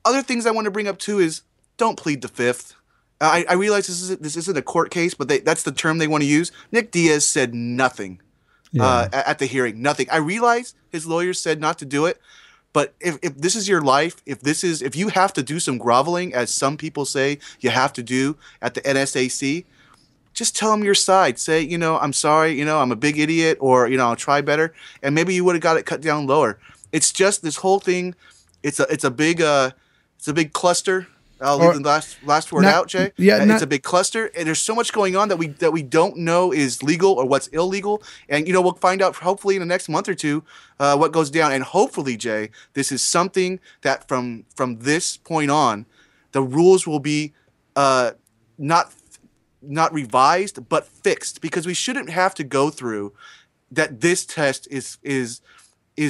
Other things I want to bring up too is, don't plead the fifth. I realize this isn't a court case, but that's the term they want to use. Nick Diaz said nothing at the hearing. Nothing. I realize his lawyers said not to do it. But if this is your life, if you have to do some groveling, as some people say you have to do at the NSAC, just tell them your side. Say, I'm sorry, I'm a big idiot, or, I'll try better. And maybe you would have got it cut down lower. It's just this whole thing. It's a big cluster. I'll leave the last word out, Jay. Yeah, it's a big cluster, and there's so much going on that we don't know is legal or what's illegal. And we'll find out hopefully in the next month or two what goes down. And hopefully, Jay, this is something that from this point on, the rules will be not revised but fixed, because we shouldn't have to go through that. This test is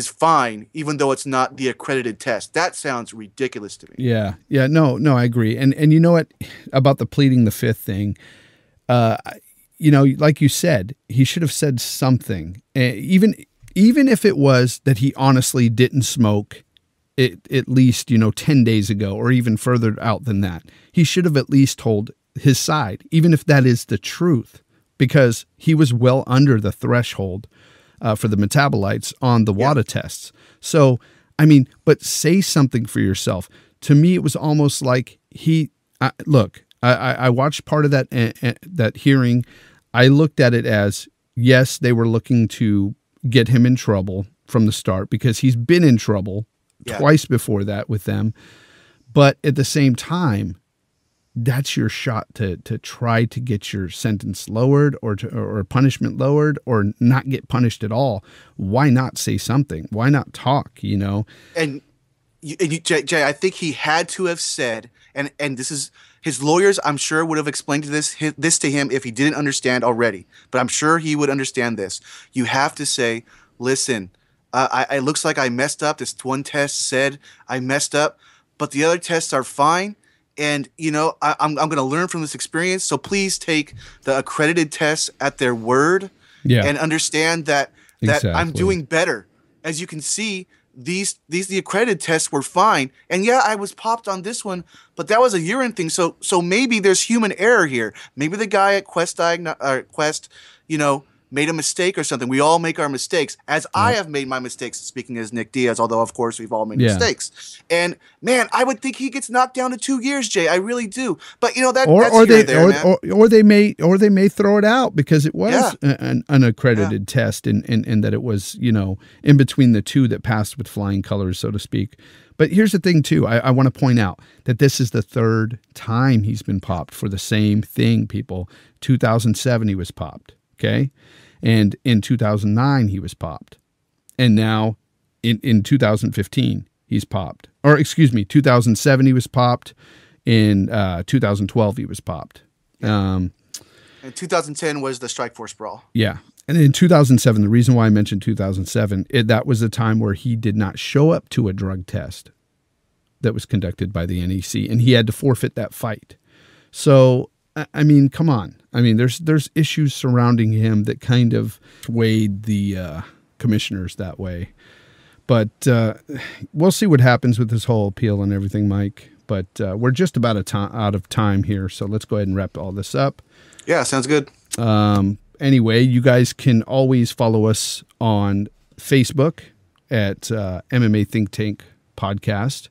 fine, even though it's not the accredited test. That sounds ridiculous to me. Yeah. No, I agree. And you know what about the pleading the fifth thing? Like you said, he should have said something. Even if it was that he honestly didn't smoke it at least, 10 days ago, or even further out than that, he should have at least told his side, even if that is the truth, because he was well under the threshold for the metabolites on the WADA tests. So, but say something for yourself. To me, it was almost like I watched part of that hearing. I looked at it as, yes, they were looking to get him in trouble from the start, because he's been in trouble twice before that with them. But at the same time, that's your shot to try to get your sentence lowered, or punishment lowered, or not get punished at all. Why not say something? Why not talk, And Jay, I think he had to have said, and this is, his lawyers, I'm sure, would have explained this to him if he didn't understand already. But I'm sure he would understand this. You have to say, listen, it looks like I messed up. This one test said I messed up, but the other tests are fine. And, I'm going to learn from this experience. So please take the accredited tests at their word and understand that I'm doing better. As you can see, the accredited tests were fine. And yeah, I was popped on this one, but that was a urine thing. So maybe there's human error here. Maybe the guy at Quest, made a mistake or something. We all make our mistakes, as I have made my mistakes, speaking as Nick Diaz, although of course we've all made mistakes. And man, I would think he gets knocked down to 2 years, Jay. I really do. But they may throw it out because it was an unaccredited test, and that it was, in between the two that passed with flying colors, so to speak. But here's the thing too. I want to point out that this is the third time he's been popped for the same thing, people. 2007 he was popped. Okay. And in 2009, he was popped. And now in 2015, he's popped. Or excuse me, 2007, he was popped. In 2012, he was popped. And 2010 was the Strikeforce brawl. Yeah. And in 2007, the reason why I mentioned 2007, that was a time where he did not show up to a drug test that was conducted by the NEC, and he had to forfeit that fight. So, I mean, come on. I mean, there's issues surrounding him that kind of weighed the commissioners that way. But we'll see what happens with this whole appeal and everything, Mike. But we're just about out of time here, so let's go ahead and wrap all this up. Yeah, sounds good. Anyway, you guys can always follow us on Facebook at MMA Think Tank Podcast.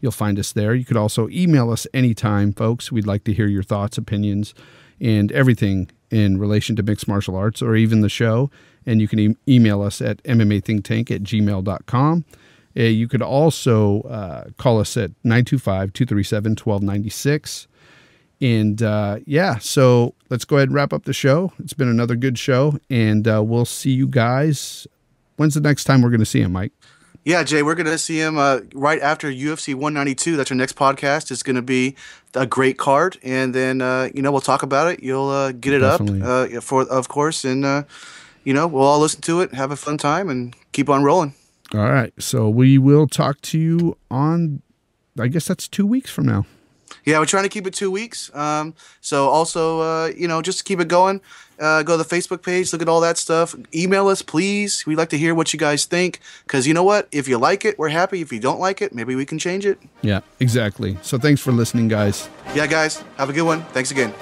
You'll find us there. You could also email us anytime, folks. We'd like to hear your thoughts, opinions, and everything in relation to mixed martial arts or even the show. And you can email us at mmathinktank@gmail.com. You could also call us at 925-237-1296. And yeah, so let's go ahead and wrap up the show. It's been another good show, and we'll see you guys. When's the next time we're going to see him, Mike? Yeah, Jay, we're going to see him right after UFC 192. That's our next podcast. It's going to be a great card, and then we'll talk about it. You'll get it Definitely. up, of course, and we'll all listen to it, have a fun time, and keep on rolling. All right, so we will talk to you on, I guess that's 2 weeks from now. Yeah, we're trying to keep it 2 weeks. So also, just keep it going. Go to the Facebook page, look at all that stuff. Email us, please. We'd like to hear what you guys think. Because you know what? If you like it, we're happy. If you don't like it, maybe we can change it. Yeah, exactly. So thanks for listening, guys. Yeah, guys. Have a good one. Thanks again.